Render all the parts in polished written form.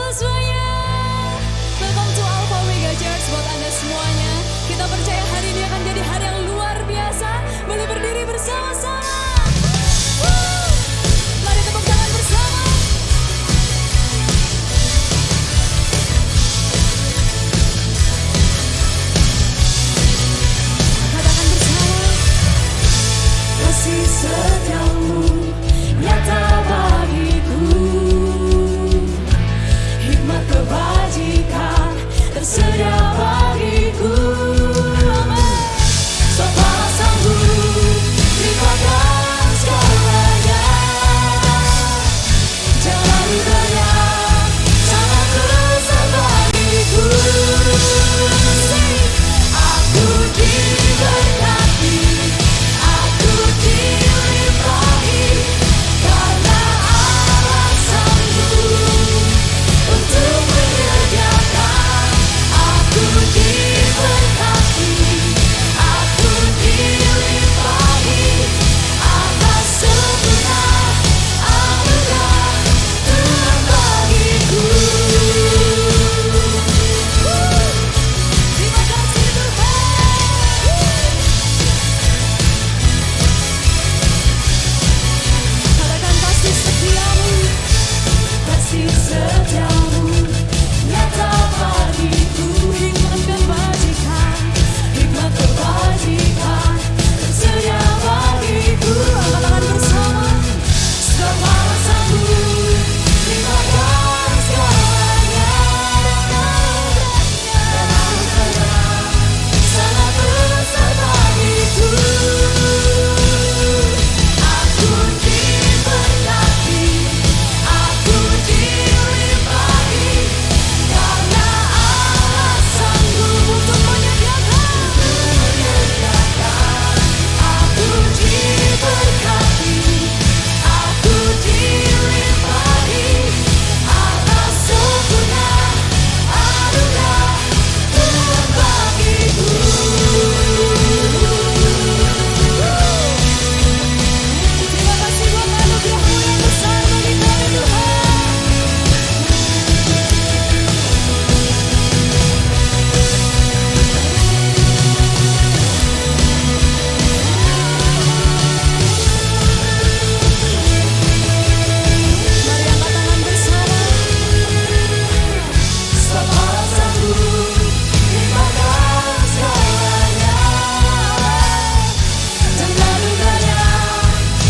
halo semuanya. Welcome to Alpha Omega Church buat Anda semuanya. Kita percaya hari ini akan jadi hari yang luar biasa. Boleh berdiri bersama-sama. Mari tepuk tangan bersama. Katakan bersama. Kasih setiamu nyata bagiku, hikmat kebajikan tersedia bagiku. Amin. Sebab sanggup limpahkan segalanya, jalan raya sangat besar bagiku. Aku diberkati, aku dilimpahi, karena Allah sanggup untuk menyediakan. Aku diberkati, aku dilimpahi, atas sempurna anugerah Tuhan bagiku. Terima kasih Tuhan. Katakan kasih setiamu, kasih setiamu nyata bagiku, hikmat kebajikan tersedia bagiku. Katakan bersama. Sebab Allah sanggup limpahkan segalanya, dan anugerah sangat besar bagiku. Aku diberkati, aku dilimpahi, karena Allah sanggup untuk menyediakan. Aku diberkati, aku dilimpahi, atas sempurna anugerah Tuhan bagiku. Terima kasih buat anugerah-Mu yang besar bagi kami Tuhan. Mari angkat tangan bersama. Sebab Allah sanggup limpahkan segalanya, dan anugerahnya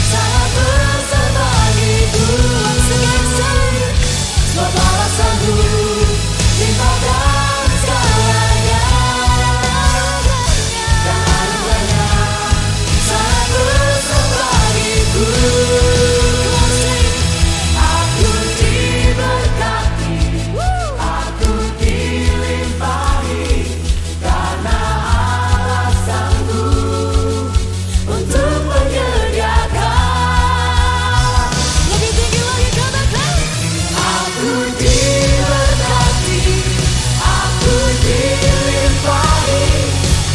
sangat besar bagiku. Once again, say. Sebab Allah sanggup limpahkan segalanya, dan anugerahnya sangat besar bagiku. Aku diberkati, aku dilimpahi, karena Allah sanggup untuk menyediakan. Lebih tinggi lagi katakan. Aku diberkati, aku dilimpahi,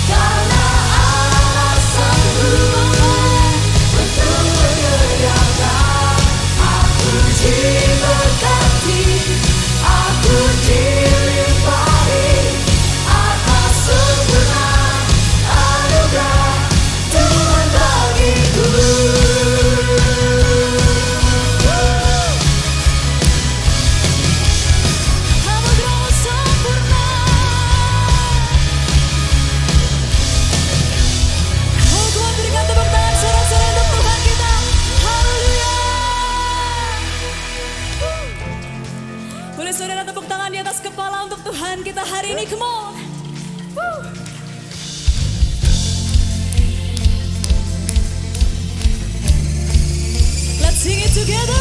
karena Allah sanggup untuk menyediakan. Aku diberkati, aku dilimpahi, atas sempurna anugerah Tuhan bagiku. Anugerah sempurna. Oh Tuhan, berikan tepuk tangan sorak-sorai untuk Tuhan kita. Haleluya. Boleh saudara tepuk tangan di atas kepala untuk Tuhan kita hari ini. Come on. Let's sing it together.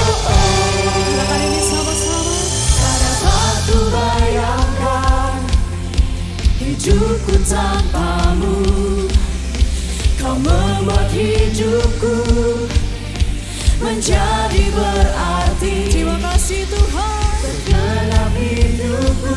Katakan ini sama-sama. Tak dapat ku bayangkan hidupku tanpamu. Kau membuat hidupku menjadi berarti. Terima kasih Tuhan. Bergelap hidupku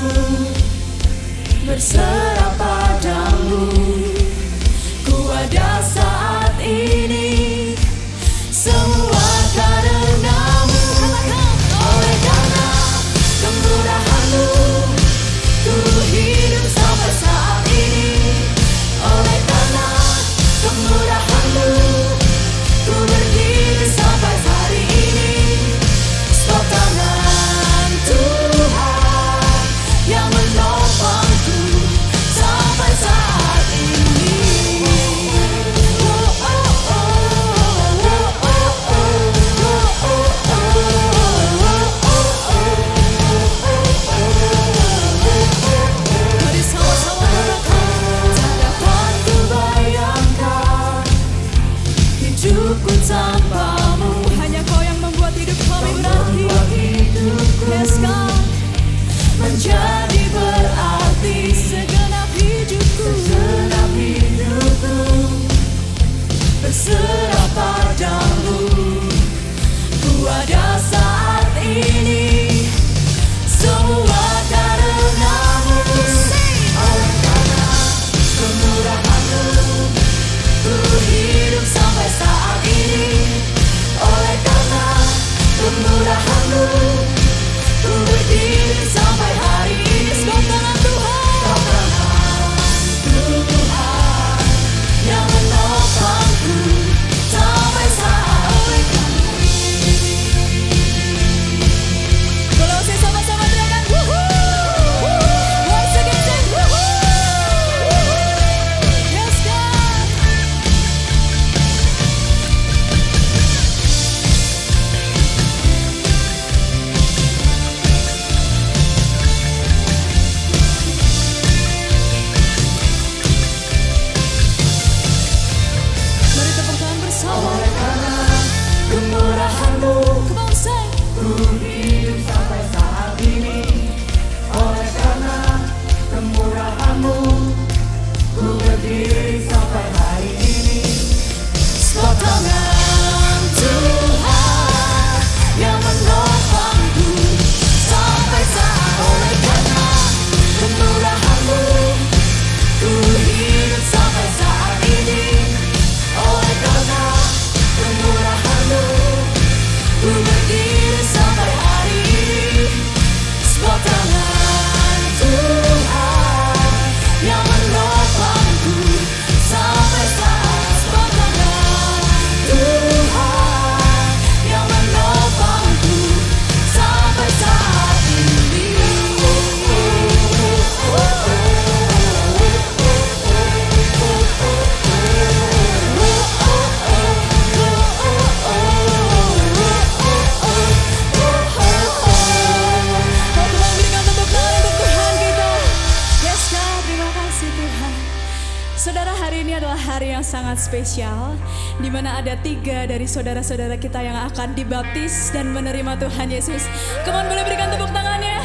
hari yang sangat spesial, di mana ada 3 dari saudara-saudara kita yang akan dibaptis dan menerima Tuhan Yesus. Come on, boleh berikan tepuk tangannya.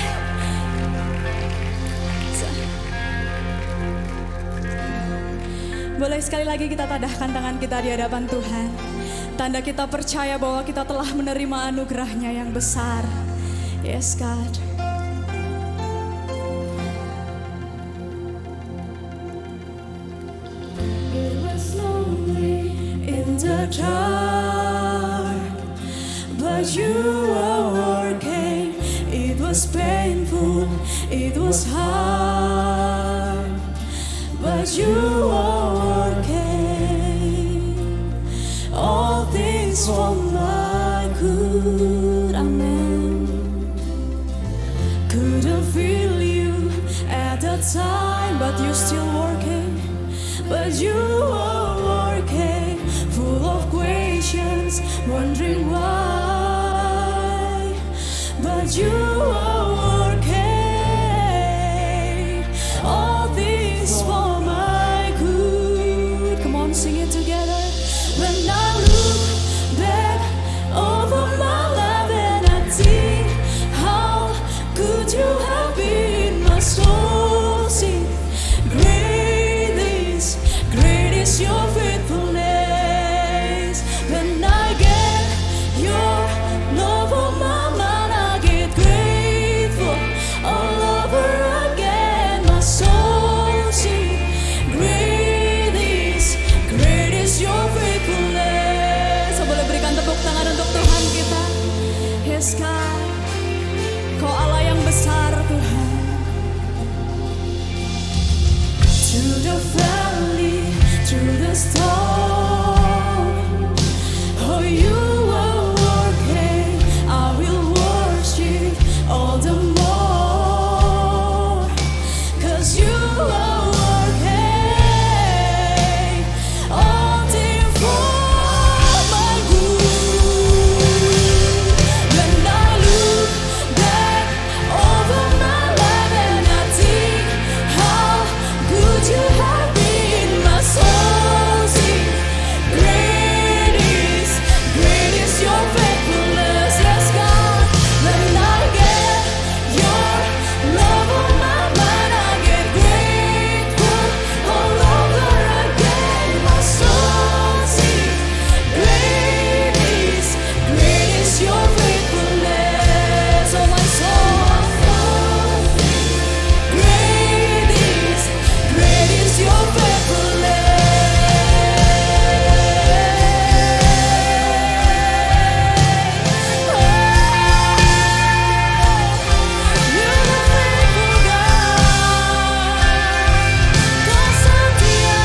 Boleh sekali lagi kita tadahkan tangan kita di hadapan Tuhan. Tanda kita percaya bahwa kita telah menerima anugerah-Nya yang besar. Yes, God. It was lonely in the dark, but you are working. It was painful, it was hard, but you are working all things for my good. Amen. Couldn't feel you at the time, but you're still working. But you are working, full of questions, wondering why. But you are working all things for my good. Come on, sing it together. When I look back over my life and I think how good you have been, my soul sing. Great is your faithfulness. When I get your love on my mind, I get grateful all over again. My soul sing. Great is your faithfulness. So boleh berikan tepuk tangan untuk Tuhan kita. Yes, God. Kau Allah yang besar, Tuhan. Through the valley, through the storm, oh, you are working. I will worship all the more, 'cause you are working all things for my good. When I look back over my life and I think how good you have been, my soul sing. Great is your faithfulness. Yes, God. When I get your love on my mind, I get grateful all over again. My soul sing. Great is your faithfulness. Oh, my soul. Great is your faithfulness. You're the faithful God. Kau setia.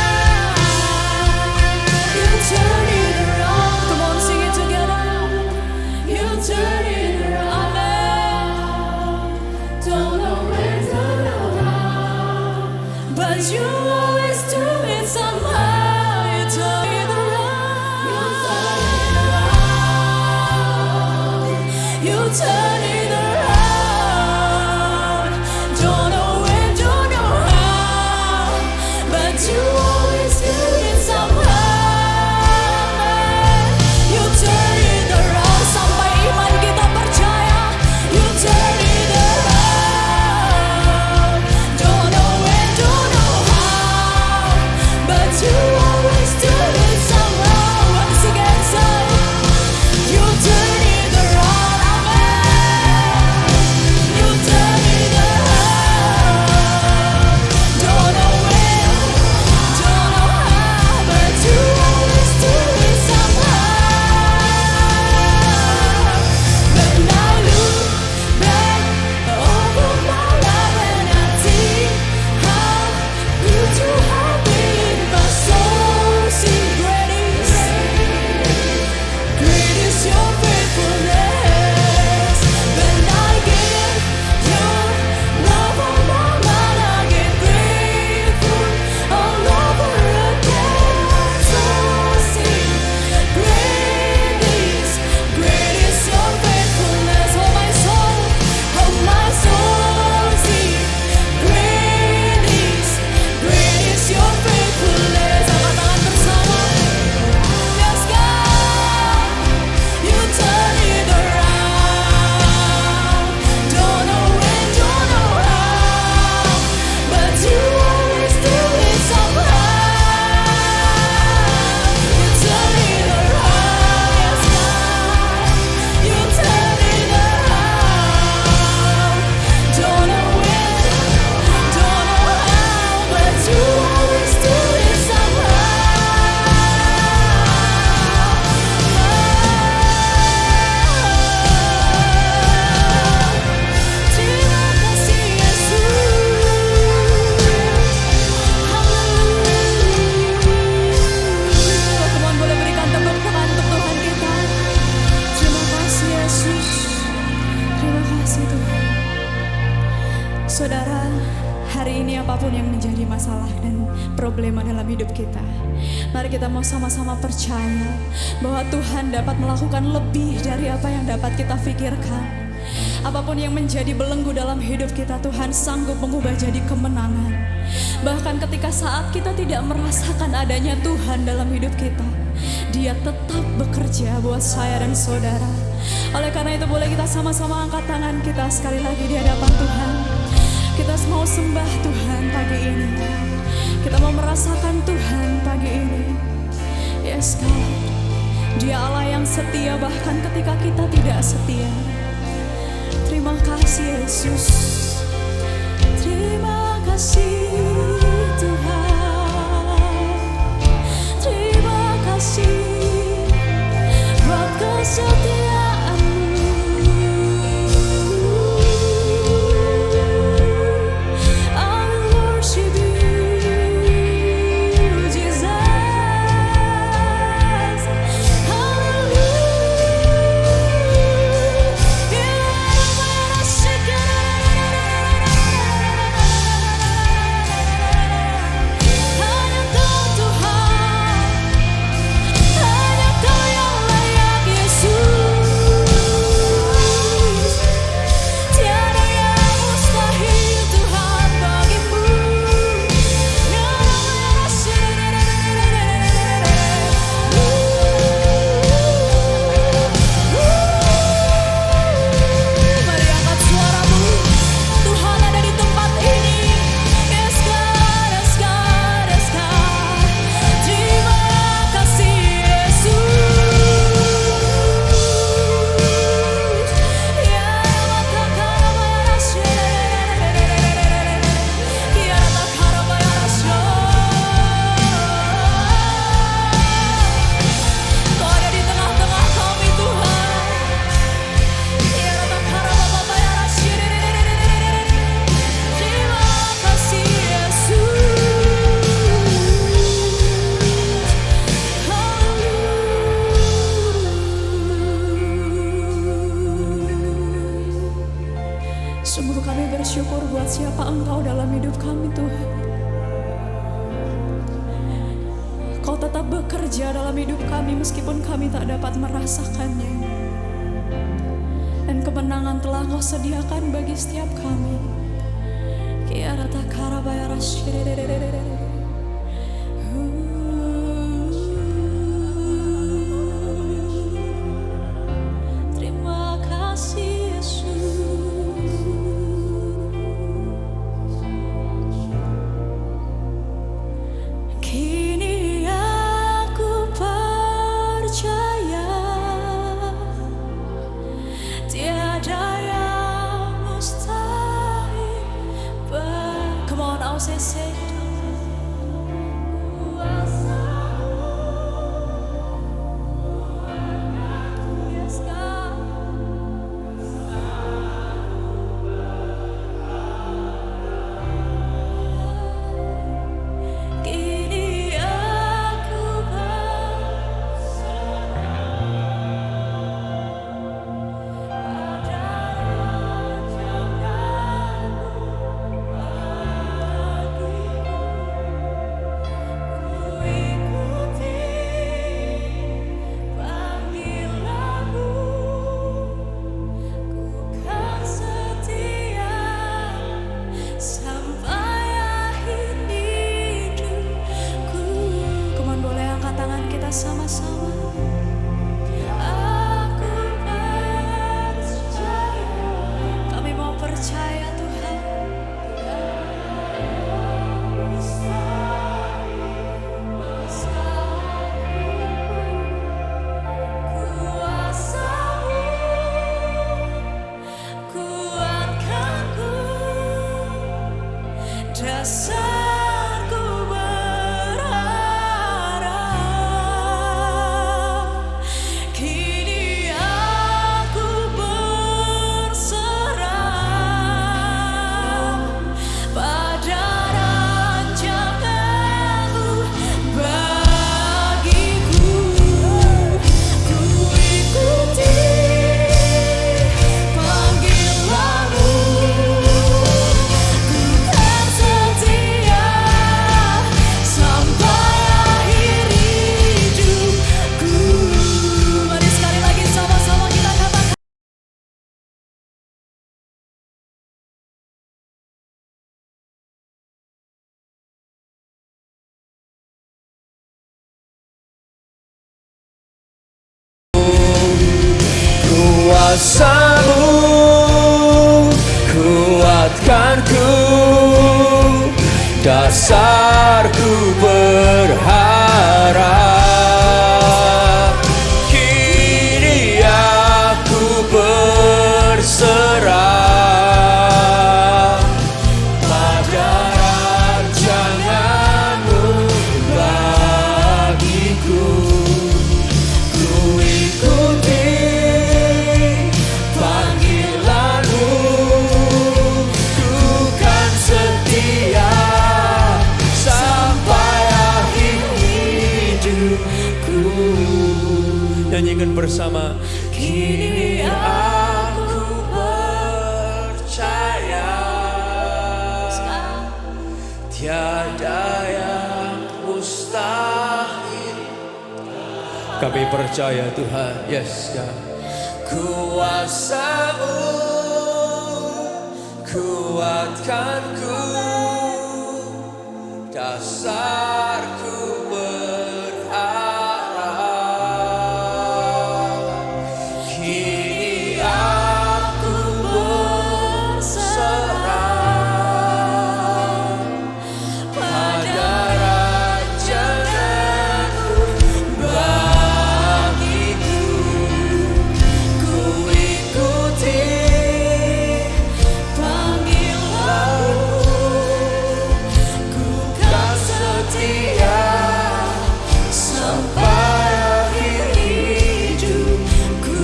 You turn it around. Come on, sing it together. You turn it around. Amen. Don't know when, don't know how, but you always do it somehow. You turn it around. You turn it around. Don't know when, don't know how, but you always do it somehow. You turn it around. Sampai iman kita percaya. You turn it around. Don't know when, don't know how, Saudara, hari ini apapun yang menjadi masalah dan problema dalam hidup kita, mari kita mau sama-sama percaya bahwa Tuhan dapat melakukan lebih dari apa yang dapat kita pikirkan. Apapun yang menjadi belenggu dalam hidup kita, Tuhan sanggup mengubah jadi kemenangan. Bahkan ketika saat kita tidak merasakan adanya Tuhan dalam hidup kita, Dia tetap bekerja buat saya dan saudara. Oleh karena itu boleh kita sama-sama angkat tangan kita sekali lagi di hadapan Tuhan. Kita mau sembah Tuhan pagi ini. Kita mau merasakan Tuhan pagi ini. Yes God, Dia Allah yang setia bahkan ketika kita tidak setia. Terima kasih Yesus. Terima kasih Tuhan. Terima kasih buat kesetiaan. Sungguh kami bersyukur buat siapa Engkau dalam hidup kami Tuhan. Kau tetap bekerja dalam hidup kami meskipun kami tak dapat merasakannya. Dan kemenangan telah Kau sediakan bagi setiap kami. Terima kasih Yesus. Sama-sama aku percaya, kami mau percaya Tuhan. Kuasa-Mu kuatkanku, dasar bersama. Kini aku percaya tiada yang mustahil. Kami percaya Tuhan, yes God. Kuasa-Mu kuatkanku, dasarku berharap. Kini aku berserah pada rancangan-Mu bagiku. Ku ikuti panggilan-Mu, ku kan setia sampai akhir hidupku.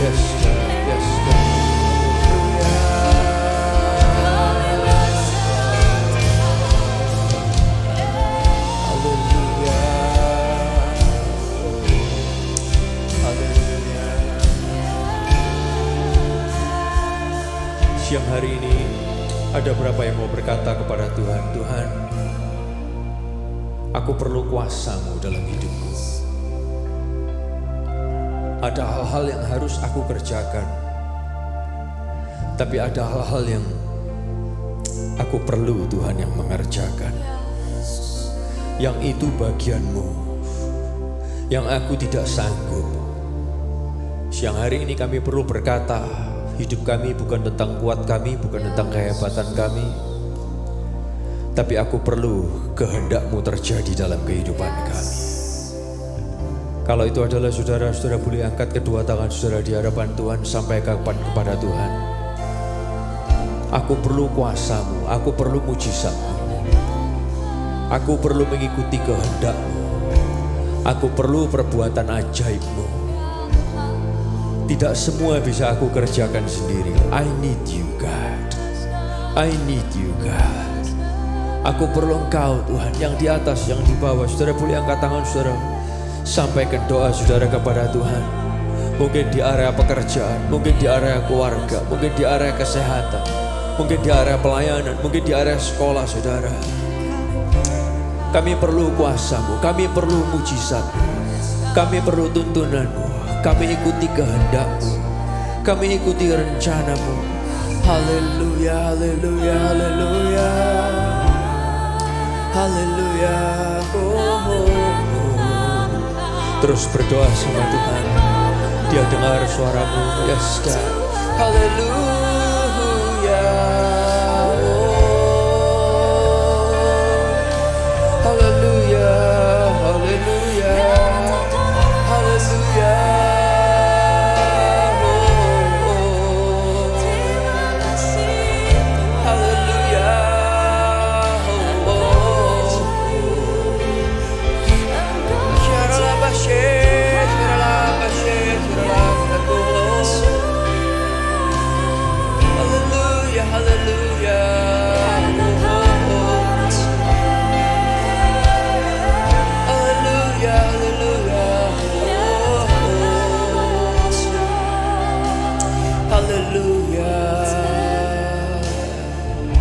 Yes God, yes God. Haleluya, haleluya. Siang hari ini ada berapa yang mau berkata kepada Tuhan, Tuhan, aku perlu kuasa-Mu dalam hidupku. Ada hal-hal yang harus aku kerjakan, tapi ada hal-hal yang aku perlu Tuhan yang mengerjakan. Yang itu bagian-Mu, yang aku tidak sanggup. Siang hari ini kami perlu berkata, hidup kami bukan tentang kuat kami, bukan tentang kehebatan kami, tapi aku perlu kehendak-Mu terjadi dalam kehidupan kami. Kalau itu adalah saudara, saudara boleh angkat kedua tangan saudara di hadapan Tuhan, sampaikan kepada Tuhan. Aku perlu kuasa-Mu, aku perlu mujizat-Mu, aku perlu mengikuti kehendak-Mu, aku perlu perbuatan ajaib-Mu. Tidak semua bisa aku kerjakan sendiri. I need you God, I need you God. Aku perlu Engkau Tuhan, yang di atas, yang di bawah. Saudara boleh angkat tangan saudara, sampaikan doa saudara kepada Tuhan. Mungkin di area pekerjaan, mungkin di area keluarga, mungkin di area kesehatan, mungkin di area pelayanan, mungkin di area sekolah saudara. Kami perlu kuasa-Mu, kami perlu mujizat-Mu, kami perlu tuntunan-Mu, kami ikuti kehendak-Mu, kami ikuti rencana-Mu. Haleluya, haleluya, haleluya, haleluya. Terus berdoa sama Tuhan, Dia dengar suaramu. Yes God, haleluya, haleluya, haleluya, haleluya.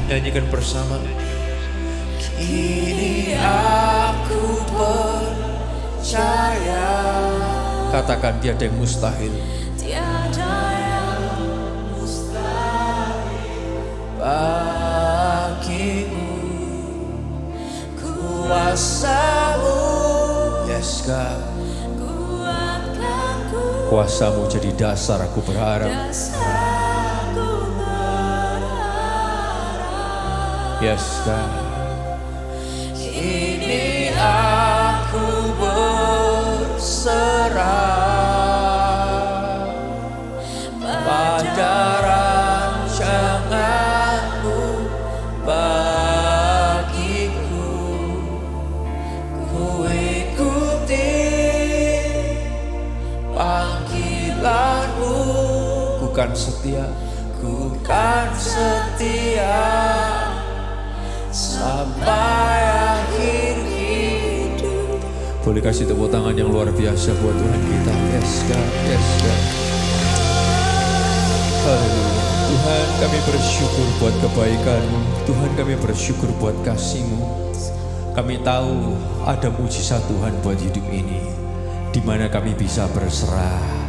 Nyanyikan bersama. Kini aku percaya. Katakan tiada yang mustahil. Tiada yang mustahil bagimu. Kuasa-Mu, yes God. kuatkanku, Kuasa-Mu jadi dasar aku berharap. dasarku berharap. Yes God. Kini Aku berserah pada rancangan-Mu bagiku. Ku ikuti panggilan-Mu. Ku kan setia, ku kan setia sampai akhir hidup. Boleh kasih tepuk tangan yang luar biasa buat Tuhan kita. Yes God, yes God. Haleluya. Tuhan, kami bersyukur buat kebaikan-Mu. Tuhan, kami bersyukur buat kasih-Mu. Kami tahu ada mujizat Tuhan buat hidup ini, di mana kami bisa berserah.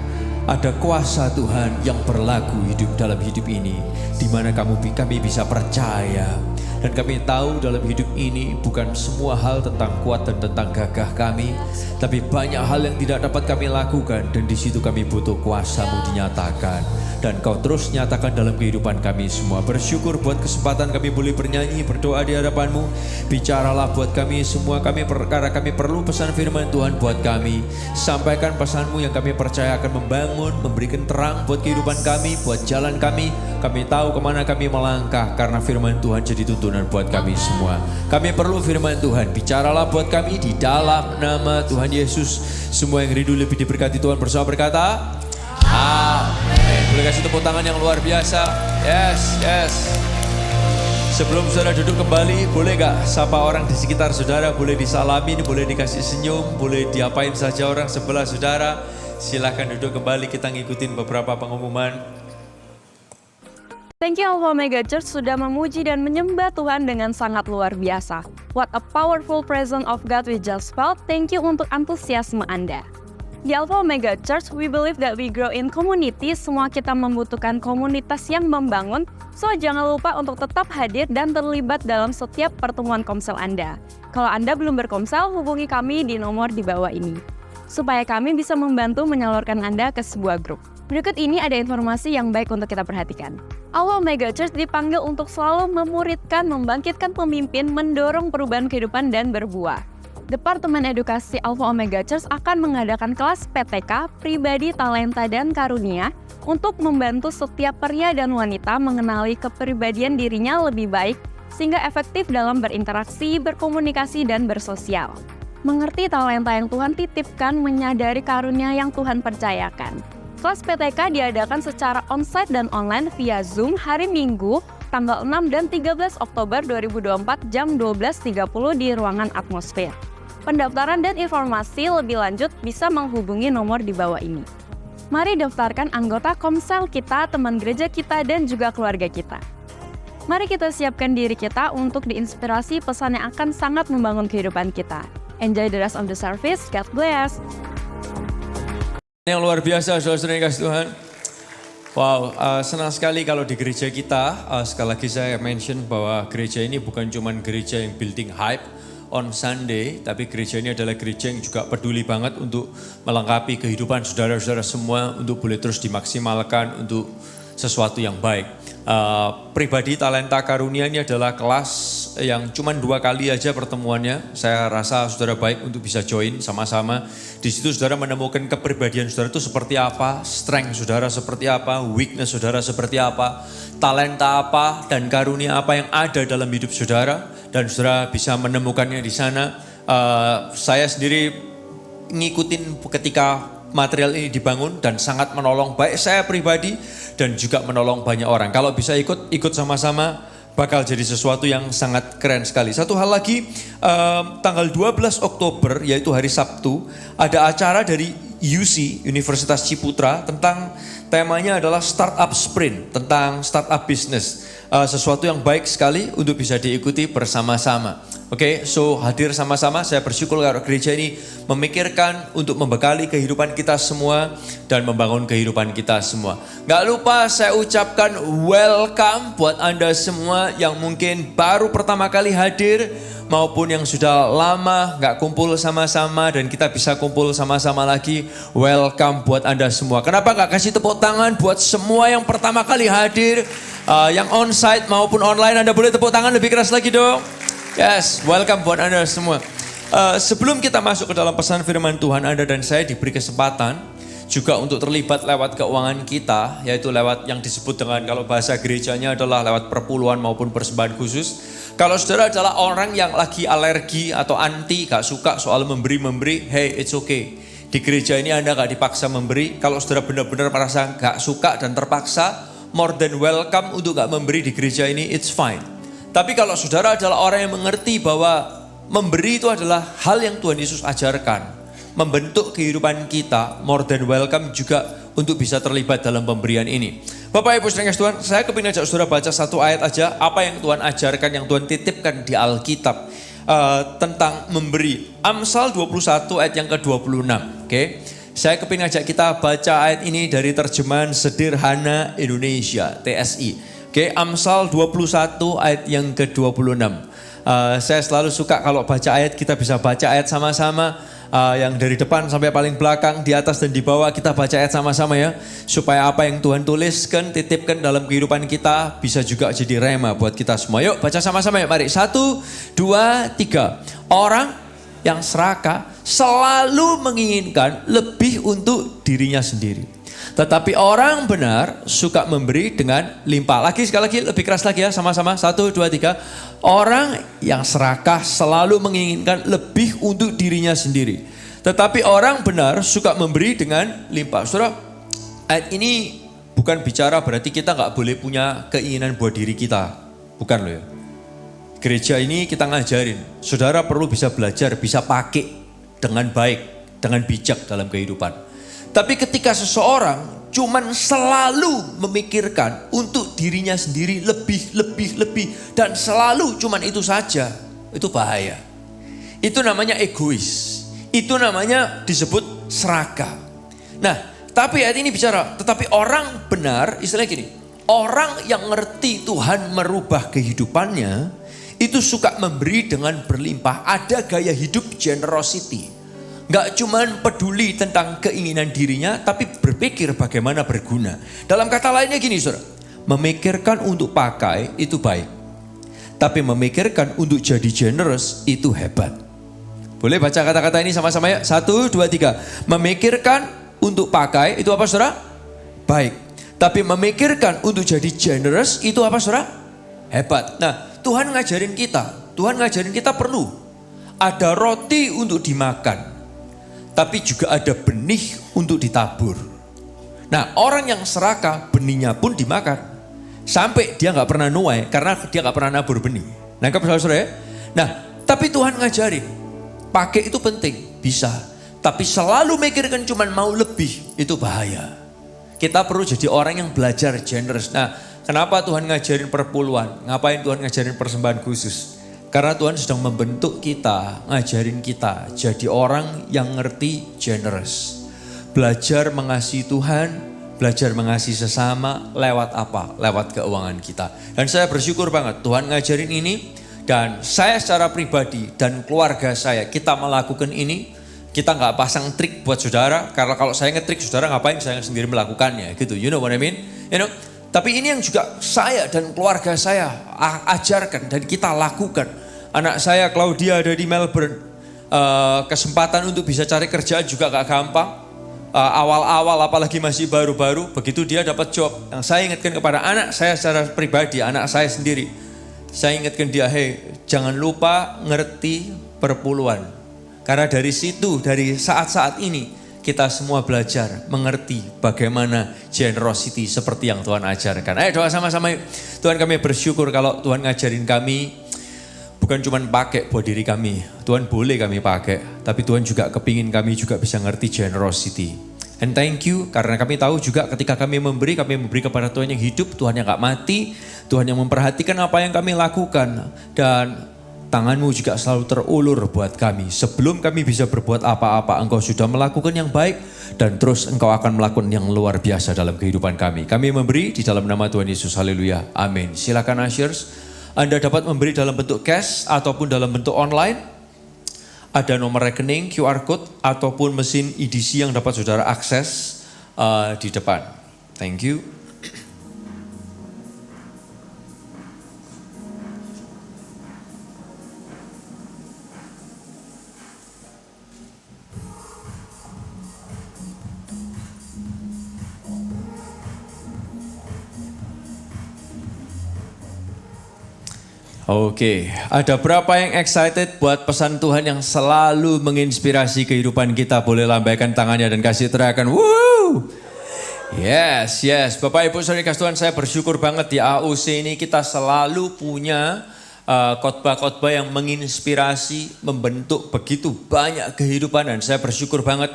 Ada kuasa Tuhan yang berlaku hidup dalam hidup ini, di mana kami bisa percaya. Dan kami tahu dalam hidup ini bukan semua hal tentang kuat dan tentang gagah kami, tapi banyak hal yang tidak dapat kami lakukan, dan di situ kami butuh kuasa-Mu dinyatakan. Dan Kau terus nyatakan dalam kehidupan kami semua. Bersyukur buat kesempatan kami boleh bernyanyi, berdoa di hadapan-Mu. Bicaralah buat kami semua, karena kami perlu pesan firman Tuhan buat kami. Sampaikan pesan-Mu yang kami percaya akan membangun, memberikan terang buat kehidupan kami, buat jalan kami. Kami tahu kemana kami melangkah, karena firman Tuhan jadi tuntunan buat kami semua. Kami perlu firman Tuhan. Bicaralah buat kami di dalam nama Tuhan Yesus. Semua yang rindu lebih diberkati Tuhan bersama berkata amin. Boleh kasih tepuk tangan yang luar biasa. Yes, yes. Sebelum saudara duduk kembali, boleh gak sapa orang di sekitar saudara? Boleh disalamin, boleh dikasih senyum, boleh diapain saja orang sebelah saudara. Silakan duduk kembali, kita ngikutin beberapa pengumuman. Thank you Alpha Omega Church sudah memuji dan menyembah Tuhan dengan sangat luar biasa. What a powerful presence of God we just felt. Thank you untuk antusiasme Anda. Di Alpha Omega Church, we believe that we grow in community. Semua kita membutuhkan komunitas yang membangun. So, jangan lupa untuk tetap hadir dan terlibat dalam setiap pertemuan komsel Anda. Kalau Anda belum berkomsel, hubungi kami di nomor di bawah ini, supaya kami bisa membantu menyalurkan Anda ke sebuah grup. Berikut ini ada informasi yang baik untuk kita perhatikan. Alpha Omega Church dipanggil untuk selalu memuridkan, membangkitkan pemimpin, mendorong perubahan kehidupan dan berbuah. Departemen Edukasi Alpha Omega Church akan mengadakan kelas PTK, Pribadi, Talenta, dan Karunia untuk membantu setiap pria dan wanita mengenali kepribadian dirinya lebih baik sehingga efektif dalam berinteraksi, berkomunikasi, dan bersosial. Mengerti talenta yang Tuhan titipkan, menyadari karunia yang Tuhan percayakan. Kelas PTK diadakan secara onsite dan online via Zoom hari Minggu, tanggal 6 dan 13 Oktober 2024 jam 12.30 di ruangan Atmosfer. Pendaftaran dan informasi lebih lanjut bisa menghubungi nomor di bawah ini. Mari daftarkan anggota komsel kita, teman gereja kita, dan juga keluarga kita. Mari kita siapkan diri kita untuk diinspirasi pesan yang akan sangat membangun kehidupan kita. Enjoy the rest of the service. God bless. Yang luar biasa, saudara-saudara yang kasih Tuhan. Wow, senang sekali kalau di gereja kita, sekali lagi saya mention bahwa gereja ini bukan cuma gereja yang building hype on Sunday, tapi gereja ini adalah gereja yang juga peduli banget untuk melengkapi kehidupan saudara-saudara semua untuk boleh terus dimaksimalkan untuk sesuatu yang baik. Pribadi, Talenta, Karunia ini adalah kelas yang cuma 2 kali aja pertemuannya. Saya rasa saudara baik untuk bisa join sama-sama. Di situ saudara menemukan kepribadian saudara itu seperti apa, strength saudara seperti apa, weakness saudara seperti apa, talenta apa, dan karunia apa yang ada dalam hidup saudara. Dan saudara bisa menemukannya di sana. Saya sendiri ngikutin ketika material ini dibangun dan sangat menolong baik saya pribadi dan juga menolong banyak orang. Kalau bisa ikut sama-sama bakal jadi sesuatu yang sangat keren sekali. Satu hal lagi, tanggal 12 Oktober yaitu hari Sabtu ada acara dari UC, Universitas Ciputra, tentang temanya adalah Startup Sprint, tentang startup business. Sesuatu yang baik sekali untuk bisa diikuti bersama-sama. Oke, so hadir sama-sama. Saya bersyukur kalau gereja ini memikirkan untuk membekali kehidupan kita semua dan membangun kehidupan kita semua. Gak lupa saya ucapkan welcome buat Anda semua yang mungkin baru pertama kali hadir maupun yang sudah lama gak kumpul sama-sama dan kita bisa kumpul sama-sama lagi. Welcome buat Anda semua. Kenapa gak kasih tepuk tangan buat semua yang pertama kali hadir, yang onsite maupun online. Anda boleh tepuk tangan lebih keras lagi dong. Yes, welcome buat Anda semua. Sebelum kita masuk ke dalam pesan firman Tuhan, Anda dan saya diberi kesempatan juga untuk terlibat lewat keuangan kita, yaitu lewat yang disebut dengan, kalau bahasa gerejanya adalah lewat perpuluhan maupun persembahan khusus. Kalau saudara adalah orang yang lagi alergi atau anti, gak suka soal memberi, hey it's okay. Di gereja ini Anda gak dipaksa memberi. Kalau saudara benar-benar merasa gak suka dan terpaksa, more than welcome untuk gak memberi di gereja ini, it's fine. Tapi kalau saudara adalah orang yang mengerti bahwa memberi itu adalah hal yang Tuhan Yesus ajarkan, membentuk kehidupan kita, more than welcome juga untuk bisa terlibat dalam pemberian ini. Bapak Ibu saudara Tuhan, saya kepingin ajak saudara baca satu ayat aja, apa yang Tuhan ajarkan, yang Tuhan titipkan di Alkitab tentang memberi. Amsal 21 ayat yang ke-26. Oke. Saya kepingin ajak kita baca ayat ini dari terjemahan Sederhana Indonesia, TSI. Oke, Amsal 21 ayat yang ke-26. Saya selalu suka kalau baca ayat, kita bisa baca ayat sama-sama. Yang dari depan sampai paling belakang, di atas dan di bawah, kita baca ayat sama-sama ya. Supaya apa yang Tuhan tuliskan, titipkan dalam kehidupan kita, bisa juga jadi rema buat kita semua. Yuk baca sama-sama ya, mari. 1, 2, 3. Orang yang serakah selalu menginginkan lebih untuk dirinya sendiri. Tetapi orang benar suka memberi dengan limpah. Sekali lagi, lebih keras lagi ya, sama-sama. 1, 2, 3. Orang yang serakah selalu menginginkan lebih untuk dirinya sendiri. Tetapi orang benar suka memberi dengan limpah. Saudara, ayat ini bukan bicara berarti kita gak boleh punya keinginan buat diri kita. Bukan loh ya. Gereja ini kita ngajarin, saudara perlu bisa belajar, bisa pakai dengan baik, dengan bijak dalam kehidupan. Tapi ketika seseorang cuman selalu memikirkan untuk dirinya sendiri lebih dan selalu cuman itu saja, itu bahaya. Itu namanya egois. Itu namanya disebut serakah. Nah, tapi ayat ini bicara, tetapi orang benar, istilahnya gini, orang yang ngerti Tuhan merubah kehidupannya, itu suka memberi dengan berlimpah. Ada gaya hidup generosity. Gak cuman peduli tentang keinginan dirinya, tapi berpikir bagaimana berguna. Dalam kata lainnya gini saudara, memikirkan untuk pakai itu baik. Tapi memikirkan untuk jadi generous itu hebat. Boleh baca kata-kata ini sama-sama ya? 1, 2, 3. Memikirkan untuk pakai itu apa saudara? Baik. Tapi memikirkan untuk jadi generous itu apa saudara? Hebat. Nah, Tuhan ngajarin kita perlu ada roti untuk dimakan. Tapi juga ada benih untuk ditabur. Nah, orang yang serakah, benihnya pun dimakan. Sampai dia gak pernah nuai, karena dia gak pernah nabur benih. Nangkap saudara ya? Nah, tapi Tuhan ngajarin, pakai itu penting, bisa. Tapi selalu mikirkan cuman mau lebih, itu bahaya. Kita perlu jadi orang yang belajar generous. Nah, kenapa Tuhan ngajarin perpuluhan? Ngapain Tuhan ngajarin persembahan khusus? Karena Tuhan sedang membentuk kita, ngajarin kita jadi orang yang ngerti generous. Belajar mengasihi Tuhan, belajar mengasihi sesama lewat apa? Lewat keuangan kita. Dan saya bersyukur banget Tuhan ngajarin ini. Dan saya secara pribadi dan keluarga saya, kita melakukan ini. Kita gak pasang trik buat saudara. Karena kalau saya ngetrik saudara ngapain, saya sendiri melakukannya gitu. You know what I mean? You know? Tapi ini yang juga saya dan keluarga saya ajarkan dan kita lakukan. Anak saya Claudia ada di Melbourne. Kesempatan untuk bisa cari kerjaan juga gak gampang. Awal-awal apalagi masih baru-baru. Begitu dia dapat job. Yang saya ingatkan kepada anak saya secara pribadi, anak saya sendiri. Saya ingatkan dia, hey jangan lupa ngerti perpuluhan. Karena dari situ, dari saat-saat ini, kita semua belajar mengerti bagaimana generosity seperti yang Tuhan ajarkan. Ayo doa sama-sama yuk. Tuhan, kami bersyukur kalau Tuhan ngajarin kami bukan cuma pakai buat diri kami. Tuhan boleh kami pakai, tapi Tuhan juga kepingin kami juga bisa ngerti generosity. And thank you karena kami tahu juga ketika kami memberi kepada Tuhan yang hidup, Tuhan yang gak mati, Tuhan yang memperhatikan apa yang kami lakukan. Dan tangan-Mu juga selalu terulur buat kami. Sebelum kami bisa berbuat apa-apa, Engkau sudah melakukan yang baik dan terus Engkau akan melakukan yang luar biasa dalam kehidupan kami. Kami memberi di dalam nama Tuhan Yesus. Haleluya. Amin. Silakan ushers. Anda dapat memberi dalam bentuk cash ataupun dalam bentuk online. Ada nomor rekening, QR code ataupun mesin EDC yang dapat saudara akses di depan. Thank you. Oke, ada berapa yang excited buat pesan Tuhan yang selalu menginspirasi kehidupan kita? Boleh lambaikan tangannya dan kasih teriakan, woo! Yes, yes. Bapak Ibu Saudara kasih Tuhan, saya bersyukur banget di AUC ini kita selalu punya khotbah-khotbah yang menginspirasi, membentuk begitu banyak kehidupan. Dan saya bersyukur banget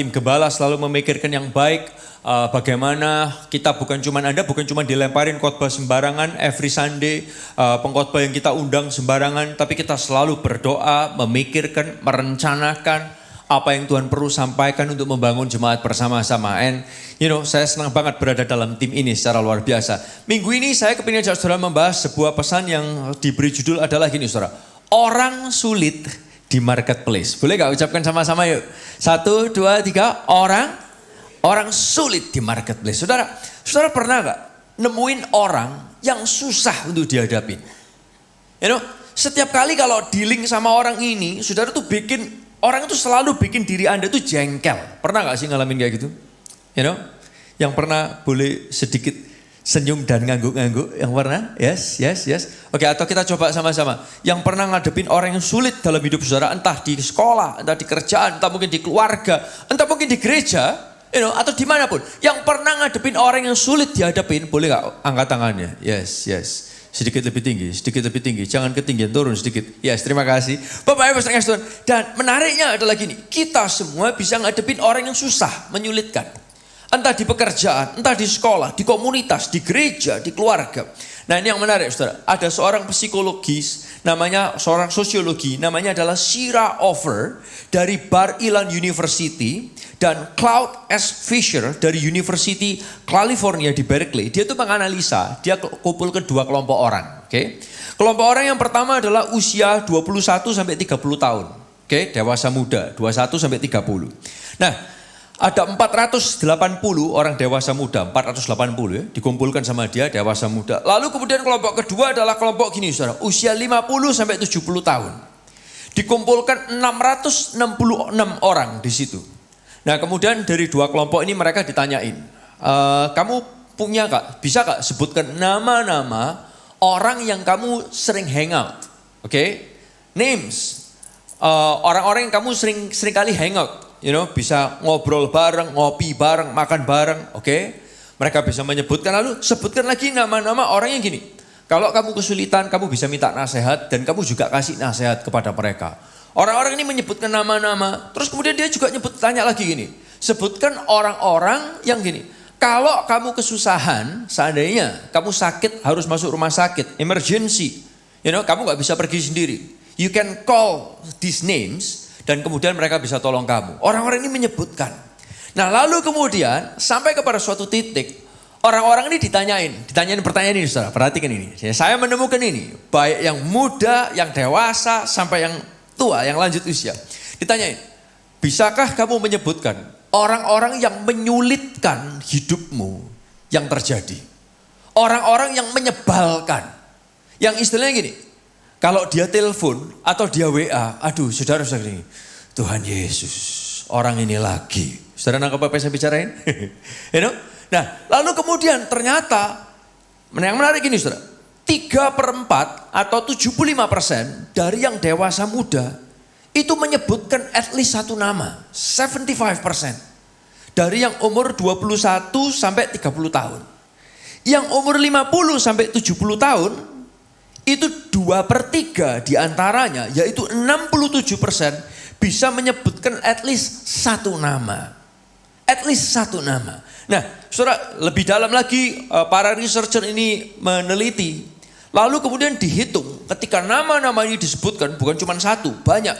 tim Gembala selalu memikirkan yang baik. Bagaimana kita Anda bukan cuma dilemparin khotbah sembarangan every Sunday, pengkhotbah yang kita undang sembarangan, tapi kita selalu berdoa, memikirkan, merencanakan apa yang Tuhan perlu sampaikan untuk membangun jemaat bersama-sama. And saya senang banget berada dalam tim ini secara luar biasa. Minggu ini saya kepingin ajak saudara membahas sebuah pesan yang diberi judul adalah gini saudara. Orang sulit di marketplace. Boleh gak ucapkan sama-sama yuk? 1, 2, 3. Orang sulit di marketplace. Saudara pernah gak nemuin orang yang susah untuk dihadapin? Setiap kali kalau dealing sama orang ini, saudara tuh orang itu selalu bikin diri Anda tuh jengkel. Pernah gak sih ngalamin kayak gitu? Yang pernah boleh sedikit senyum dan ngangguk-ngangguk? Yang pernah? Yes. Oke, atau kita coba sama-sama. Yang pernah ngadepin orang yang sulit dalam hidup saudara, entah di sekolah, entah di kerjaan, entah mungkin di keluarga, entah mungkin di gereja, atau dimanapun. Yang pernah ngadepin orang yang sulit dihadapin, boleh gak angkat tangannya? Yes. Sedikit lebih tinggi. Jangan ketinggian, turun sedikit. Yes, terima kasih. Bapak Ibu saudara Tuhan. Dan menariknya adalah gini, kita semua bisa ngadepin orang yang susah, menyulitkan. Entah di pekerjaan, entah di sekolah, di komunitas, di gereja, di keluarga. Nah ini yang menarik saudara. Ada seorang psikologis, seorang sosiologi, namanya adalah Shira Over dari Bar Ilan University. Dan Claude S. Fisher dari University California di Berkeley, dia itu menganalisa, dia kumpul ke 2 kelompok orang. Okay? Kelompok orang yang pertama adalah usia 21 sampai 30 tahun. Okay? Dewasa muda, 21 sampai 30. Nah, ada 480 orang dewasa muda, 480 ya, dikumpulkan sama dia dewasa muda. Lalu kemudian kelompok kedua adalah kelompok gini saudara, usia 50 sampai 70 tahun. Dikumpulkan 666 orang di situ. Nah kemudian dari 2 kelompok ini mereka ditanyain, kamu punya kak, bisa kak sebutkan nama-nama orang yang kamu sering hangout, oke? Names, orang-orang yang kamu sering kali hangout, bisa ngobrol bareng, ngopi bareng, makan bareng, oke? Mereka bisa menyebutkan, lalu sebutkan lagi nama-nama orang yang gini. Kalau kamu kesulitan, kamu bisa minta nasihat dan kamu juga kasih nasihat kepada mereka. Orang-orang ini menyebutkan nama-nama, terus kemudian dia juga tanya lagi gini. Sebutkan orang-orang yang gini. Kalau kamu kesusahan, seandainya kamu sakit harus masuk rumah sakit, emergency. Kamu gak bisa pergi sendiri. You can call these names dan kemudian mereka bisa tolong kamu. Orang-orang ini menyebutkan. Nah lalu kemudian sampai kepada suatu titik, orang-orang ini ditanyain pertanyaan ini saudara, perhatikan ini. Saya menemukan ini, baik yang muda, yang dewasa, sampai yang tua, yang lanjut usia. Ditanyain, bisakah kamu menyebutkan orang-orang yang menyulitkan hidupmu yang terjadi? Orang-orang yang menyebalkan. Yang istilahnya gini, kalau dia telepon atau dia WA, aduh saudara-saudara ini, Tuhan Yesus, orang ini lagi. Saudara nangkap apa yang saya bicarain? Nah, lalu kemudian ternyata, yang menarik ini saudara. 3/4 atau 75% dari yang dewasa muda itu menyebutkan at least 1 nama. 75%. Dari yang umur 21 sampai 30 tahun. Yang umur 50 sampai 70 tahun itu 2/3 diantaranya, yaitu 67% bisa menyebutkan at least 1 nama. At least 1 nama. Nah, saudara, lebih dalam lagi para researcher ini meneliti. Lalu kemudian dihitung ketika nama-nama ini disebutkan bukan cuma 1, banyak.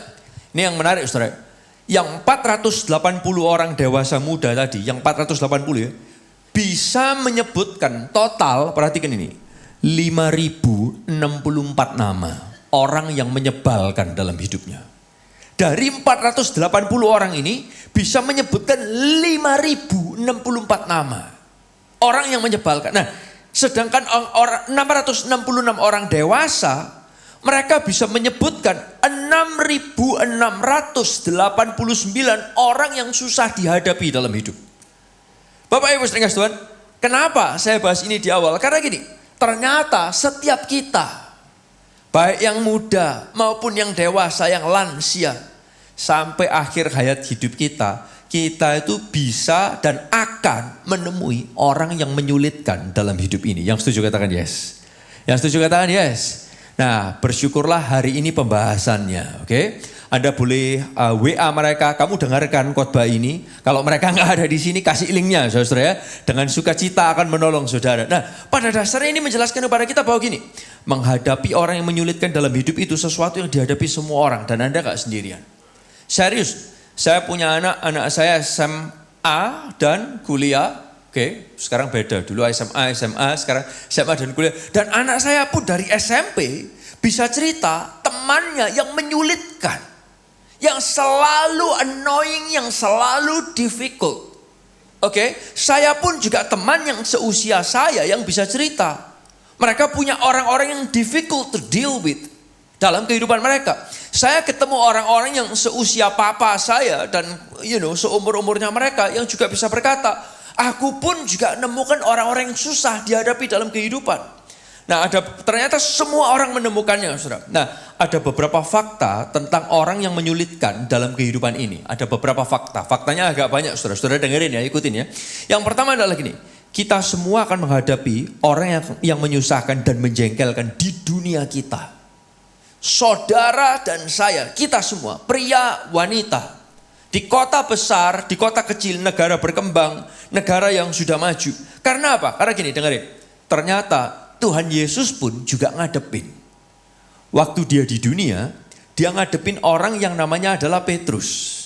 Ini yang menarik saudara. Yang 480 orang dewasa muda tadi, yang 480 ya, bisa menyebutkan total, perhatikan ini, 5.064 nama orang yang menyebalkan dalam hidupnya. Dari 480 orang ini bisa menyebutkan 5.064 nama orang yang menyebalkan. Nah, sedangkan orang 666 orang dewasa, mereka bisa menyebutkan 6.689 orang yang susah dihadapi dalam hidup. Bapak Ibu saudara Tuhan, kenapa saya bahas ini di awal? Karena gini, ternyata setiap kita, baik yang muda maupun yang dewasa, yang lansia, sampai akhir hayat hidup kita itu bisa dan akan menemui orang yang menyulitkan dalam hidup ini. Yang setuju katakan yes. Yang setuju katakan yes. Nah, bersyukurlah hari ini pembahasannya, oke? Anda boleh WA mereka, kamu dengarkan khotbah ini. Kalau mereka nggak ada di sini, kasih linknya, saudara ya. Dengan sukacita akan menolong saudara. Nah, pada dasarnya ini menjelaskan kepada kita bahwa gini, menghadapi orang yang menyulitkan dalam hidup itu sesuatu yang dihadapi semua orang dan Anda nggak sendirian. Serius, saya punya anak saya SMA dan kuliah. Oke, sekarang beda. Dulu SMA, sekarang SMA dan kuliah. Dan anak saya pun dari SMP bisa cerita temannya yang menyulitkan. Yang selalu annoying, yang selalu difficult. Oke, saya pun juga teman yang seusia saya yang bisa cerita. Mereka punya orang-orang yang difficult to deal with dalam kehidupan mereka. Saya ketemu orang-orang yang seusia papa saya dan seumur-umurnya mereka yang juga bisa berkata, aku pun juga nemukan orang-orang yang susah dihadapi dalam kehidupan. Nah, ternyata semua orang menemukannya, saudara. Nah, ada beberapa fakta tentang orang yang menyulitkan dalam kehidupan ini. Ada beberapa fakta. Faktanya agak banyak, saudara. Saudara dengerin ya, ikutin ya. Yang pertama adalah gini. Kita semua akan menghadapi orang yang menyusahkan dan menjengkelkan di dunia kita. Saudara dan saya, kita semua, pria, wanita. Di kota besar, di kota kecil, negara berkembang, negara yang sudah maju. Karena apa? Karena gini, dengerin. Ternyata Tuhan Yesus pun juga ngadepin. Waktu dia di dunia, dia ngadepin orang yang namanya adalah Petrus.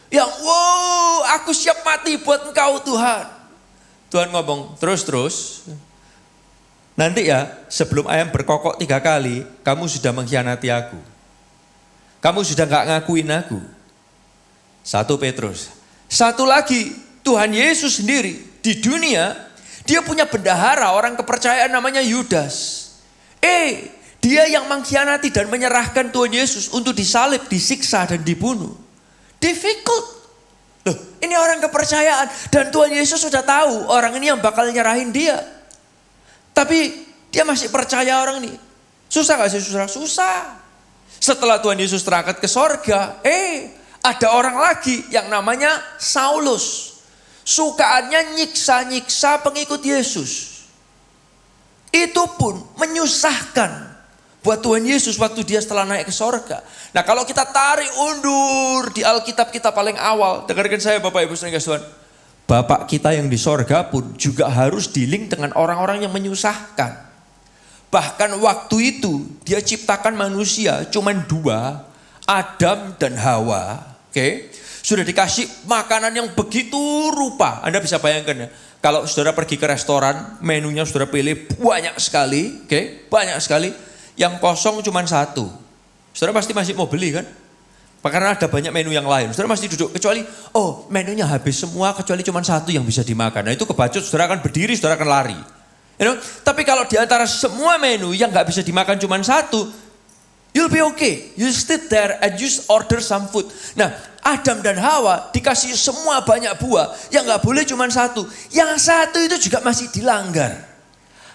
Yang, wow, aku siap mati buat engkau Tuhan. Tuhan ngomong, terus. Nanti ya, sebelum ayam berkokok 3 kali, kamu sudah mengkhianati aku. Kamu sudah gak ngakuin aku. 1 Petrus. Satu lagi, Tuhan Yesus sendiri di dunia, dia punya bendahara, orang kepercayaan namanya Yudas. Dia yang mengkhianati dan menyerahkan Tuhan Yesus untuk disalib, disiksa dan dibunuh. Difficult. Loh, ini orang kepercayaan dan Tuhan Yesus sudah tahu orang ini yang bakal nyerahin dia. Tapi dia masih percaya orang ini. Susah gak sih saudara? Susah. Setelah Tuhan Yesus terangkat ke sorga, ada orang lagi yang namanya Saulus. Sukaannya nyiksa-nyiksa pengikut Yesus. Itu pun menyusahkan buat Tuhan Yesus waktu dia setelah naik ke sorga. Nah, kalau kita tarik undur di Alkitab kita paling awal, dengarkan saya Bapak Ibu saudara Tuhan. Bapak kita yang di sorga pun juga harus dealing dengan orang-orang yang menyusahkan. Bahkan waktu itu dia ciptakan manusia cuman 2, Adam dan Hawa. Oke. Sudah dikasih makanan yang begitu rupa. Anda bisa bayangkan ya. Kalau saudara pergi ke restoran, menunya saudara pilih banyak sekali. Oke, banyak sekali. Yang kosong cuma 1. Saudara pasti masih mau beli kan? Karena ada banyak menu yang lain. Saudara masih duduk. Kecuali, menunya habis semua kecuali cuma 1 yang bisa dimakan. Nah itu kebacut, saudara akan berdiri, saudara akan lari. Tapi kalau di antara semua menu yang gak bisa dimakan cuma 1, you'll be okay. You sit there and just order some food. Nah, Adam dan Hawa dikasih semua banyak buah. Yang gak boleh cuma 1. Yang 1 itu juga masih dilanggar.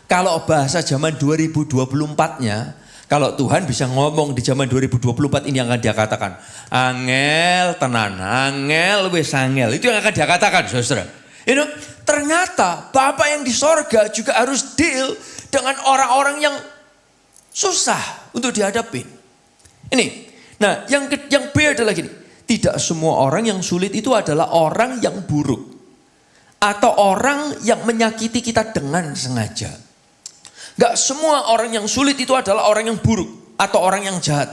Kalau bahasa zaman 2024-nya, kalau Tuhan bisa ngomong di zaman 2024 ini yang akan dia katakan. Angel tenan, angel wis angel. Itu yang akan dia katakan, saudara. Ternyata Bapak yang di sorga juga harus deal dengan orang-orang yang susah untuk dihadapin. Nah yang B adalah gini. Tidak semua orang yang sulit itu adalah orang yang buruk. Atau orang yang menyakiti kita dengan sengaja. Gak semua orang yang sulit itu adalah orang yang buruk. Atau orang yang jahat.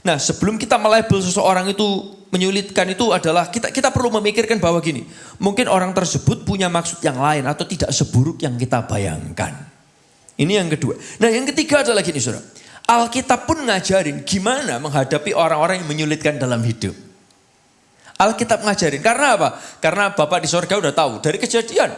Nah sebelum kita melabel seseorang itu menyulitkan itu adalah kita perlu memikirkan bahwa gini. Mungkin orang tersebut punya maksud yang lain atau tidak seburuk yang kita bayangkan. Ini yang kedua. Nah yang ketiga adalah gini saudara. Alkitab pun ngajarin gimana menghadapi orang-orang yang menyulitkan dalam hidup. Alkitab ngajarin. Karena apa? Karena Bapak di sorga udah tahu. Dari kejadian.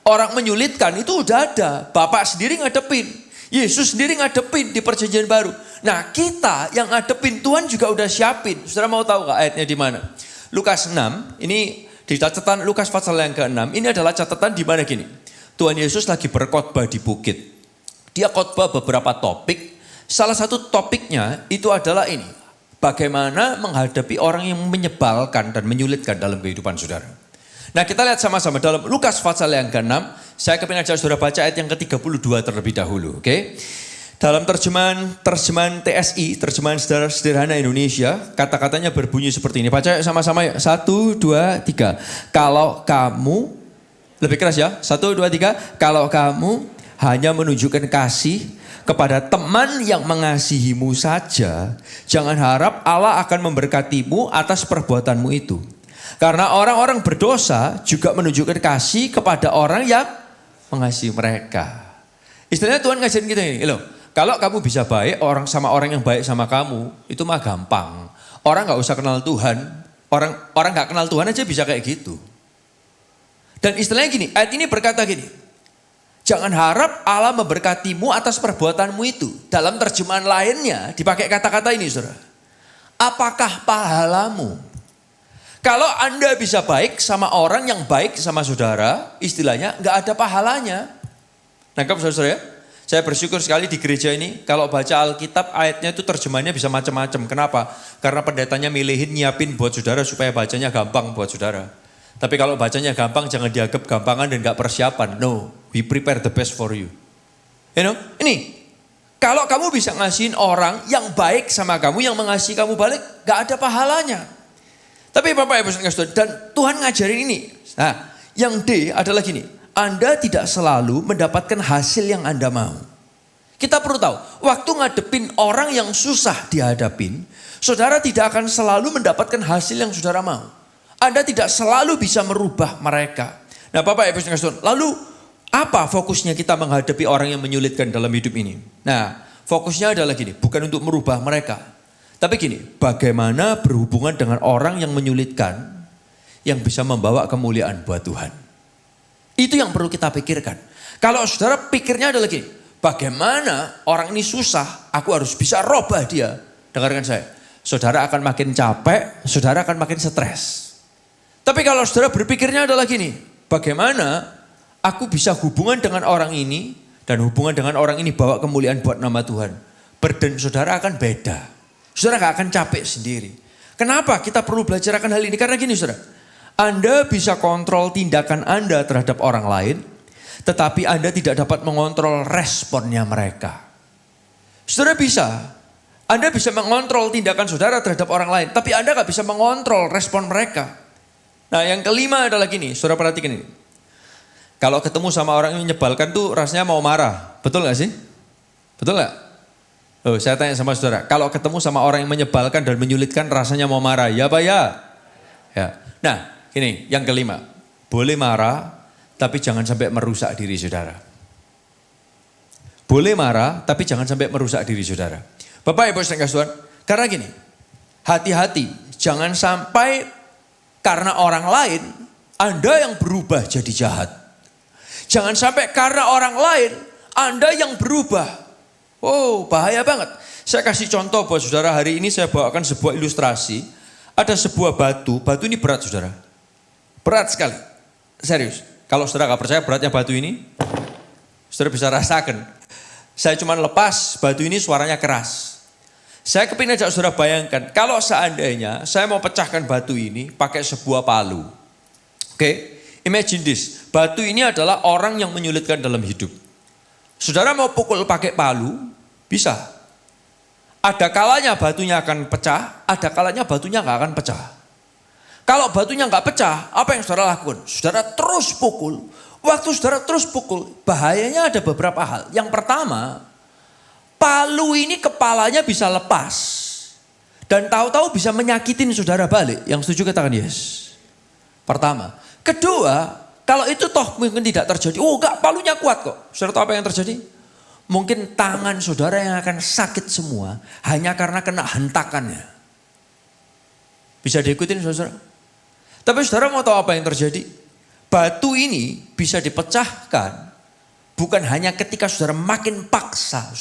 Orang menyulitkan itu udah ada. Bapak sendiri ngadepin. Yesus sendiri ngadepin di perjanjian baru. Nah kita yang ngadepin Tuhan juga udah siapin. Saudara mau tahu gak ayatnya di mana? Lukas 6. Ini di catatan Lukas pasal yang ke-6. Ini adalah catatan di mana gini. Tuhan Yesus lagi berkhotbah di bukit. Dia khotbah beberapa topik. Salah satu topiknya itu adalah ini. Bagaimana menghadapi orang yang menyebalkan dan menyulitkan dalam kehidupan saudara. Nah kita lihat sama-sama dalam Lukas pasal yang ke-6. Saya kepingin ajak saudara baca ayat yang ke-32 terlebih dahulu. Oke? Dalam terjemahan TSI, terjemahan sederhana Indonesia, kata-katanya berbunyi seperti ini. Baca sama-sama ya. 1, 2, 3. Kalau kamu, lebih keras ya. 1, 2, 3. Kalau kamu hanya menunjukkan kasih kepada teman yang mengasihimu saja, jangan harap Allah akan memberkatimu atas perbuatanmu itu. Karena orang-orang berdosa juga menunjukkan kasih kepada orang yang mengasihi mereka. Istilahnya Tuhan ngajarin kita ini, loh. Kalau kamu bisa baik sama orang yang baik sama kamu, itu mah gampang. Orang nggak usah kenal Tuhan, orang nggak kenal Tuhan aja bisa kayak gitu. Dan istilahnya gini, ayat ini berkata gini, jangan harap Allah memberkatimu atas perbuatanmu itu. Dalam terjemahan lainnya dipakai kata-kata ini, saudara. Apakah pahalamu? Kalau Anda bisa baik sama orang yang baik sama saudara, istilahnya nggak ada pahalanya. Nangkap saudara ya? Saya bersyukur sekali di gereja ini, kalau baca Alkitab ayatnya itu terjemahannya bisa macam-macam. Kenapa? Karena pendetanya milihin nyiapin buat saudara supaya bacanya gampang buat saudara. Tapi kalau bacanya gampang jangan dianggap gampangan dan gak persiapan. No, we prepare the best for you. You know, ini kalau kamu bisa ngasihin orang yang baik sama kamu, yang mengasihi kamu balik, gak ada pahalanya. Tapi Bapak Ibu Saudara, dan Tuhan ngajarin ini. Nah, yang D adalah gini. Anda tidak selalu mendapatkan hasil yang Anda mau. Kita perlu tahu, waktu ngadepin orang yang susah dihadapin, saudara tidak akan selalu mendapatkan hasil yang saudara mau. Anda tidak selalu bisa merubah mereka. Nah Bapak Ibu Saudara, lalu apa fokusnya kita menghadapi orang yang menyulitkan dalam hidup ini? Nah, fokusnya adalah gini, bukan untuk merubah mereka. Tapi gini, bagaimana berhubungan dengan orang yang menyulitkan, yang bisa membawa kemuliaan buat Tuhan. Itu yang perlu kita pikirkan. Kalau saudara pikirnya adalah gini, bagaimana orang ini susah, aku harus bisa robah dia. Dengarkan saya, saudara akan makin capek, saudara akan makin stres. Tapi kalau saudara berpikirnya adalah gini, bagaimana aku bisa hubungan dengan orang ini, dan hubungan dengan orang ini bawa kemuliaan buat nama Tuhan. Burden saudara akan beda. Saudara gak akan capek sendiri. Kenapa kita perlu belajar akan hal ini? Karena gini saudara, Anda bisa kontrol tindakan Anda terhadap orang lain, tetapi Anda tidak dapat mengontrol responnya mereka. Saudara bisa, Anda bisa mengontrol tindakan saudara terhadap orang lain, tapi Anda gak bisa mengontrol respon mereka. Nah yang kelima adalah gini, saudara perhatikan ini. Kalau ketemu sama orang yang menyebalkan tuh rasanya mau marah, betul gak sih? Betul gak? Oh, saya tanya sama saudara, kalau ketemu sama orang yang menyebalkan dan menyulitkan rasanya mau marah, ya Pak ya? Ya. Nah, ini yang kelima, boleh marah tapi jangan sampai merusak diri saudara. Boleh marah tapi jangan sampai merusak diri saudara. Bapak Ibu Saudara Tuhan, karena gini, hati-hati jangan sampai karena orang lain Anda yang berubah jadi jahat. Jangan sampai karena orang lain Anda yang berubah. Oh bahaya banget. Saya kasih contoh buat saudara, hari ini saya bawakan sebuah ilustrasi. Ada sebuah batu ini berat saudara. Berat sekali, serius. Kalau saudara gak percaya beratnya batu ini, saudara bisa rasakan. Saya cuma lepas batu ini suaranya keras. Saya kepingin ajak saudara bayangkan, kalau seandainya saya mau pecahkan batu ini pakai sebuah palu. Oke, imagine this, batu ini adalah orang yang menyulitkan dalam hidup. Saudara mau pukul pakai palu, bisa. Ada kalanya batunya akan pecah, ada kalanya batunya gak akan pecah. Kalau batunya nggak pecah, apa yang saudara lakukan? Saudara terus pukul. Waktu saudara terus pukul, bahayanya ada beberapa hal. Yang pertama, palu ini kepalanya bisa lepas. Dan tahu-tahu bisa menyakitin saudara balik. Yang setuju katakan yes. Pertama. Kedua, kalau itu toh mungkin tidak terjadi. Oh enggak, palunya kuat kok. Saudara tahu apa yang terjadi? Mungkin tangan saudara yang akan sakit semua hanya karena kena hentakannya. Bisa diikutin saudara? Tapi saudara mau tahu apa yang terjadi? Batu ini bisa dipecahkan bukan hanya ketika saudara makin paksa.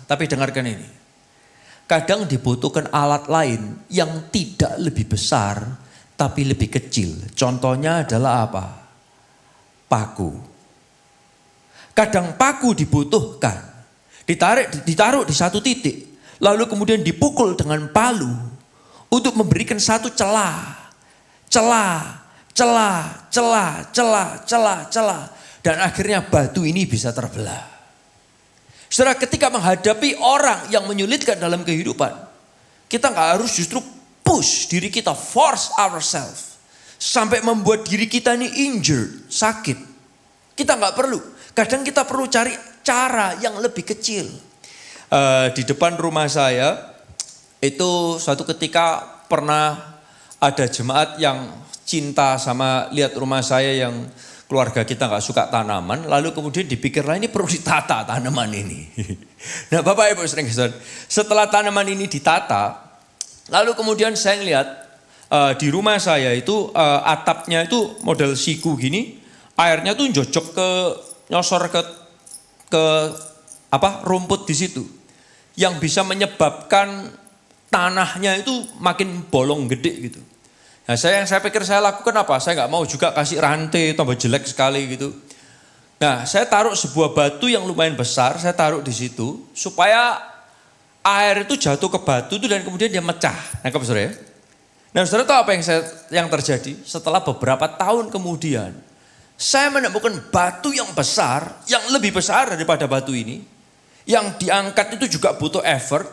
Tapi dengarkan ini. Kadang dibutuhkan alat lain yang tidak lebih besar tapi lebih kecil. Contohnya adalah apa? Paku. Kadang paku dibutuhkan. Ditaruh di satu titik. Lalu kemudian dipukul dengan palu untuk memberikan satu celah. Dan akhirnya batu ini bisa terbelah. Saudara, ketika menghadapi orang yang menyulitkan dalam kehidupan, kita nggak harus justru push diri kita, force ourselves. Sampai membuat diri kita ini injured, sakit. Kita nggak perlu. Kadang kita perlu cari cara yang lebih kecil. Di depan rumah saya, itu suatu ketika pernah ada jemaat yang cinta sama lihat rumah saya yang keluarga kita nggak suka tanaman. Lalu kemudian dipikirlah ini perlu ditata tanaman ini. Nah Bapak Ibu sering setelah tanaman ini ditata, lalu kemudian saya ngeliat di rumah saya itu atapnya itu model siku gini, airnya tuh nyosor ke rumput di situ, yang bisa menyebabkan tanahnya itu makin bolong gede gitu. Nah saya pikir saya lakukan apa? Saya nggak mau juga kasih rantai tambah jelek sekali gitu. Nah saya taruh sebuah batu yang lumayan besar, saya taruh di situ supaya air itu jatuh ke batu itu dan kemudian dia mecah. Nangkep saudara ya? Nah saudara tahu apa yang terjadi? Setelah beberapa tahun kemudian, saya menemukan batu yang besar, yang lebih besar daripada batu ini, yang diangkat itu juga butuh effort,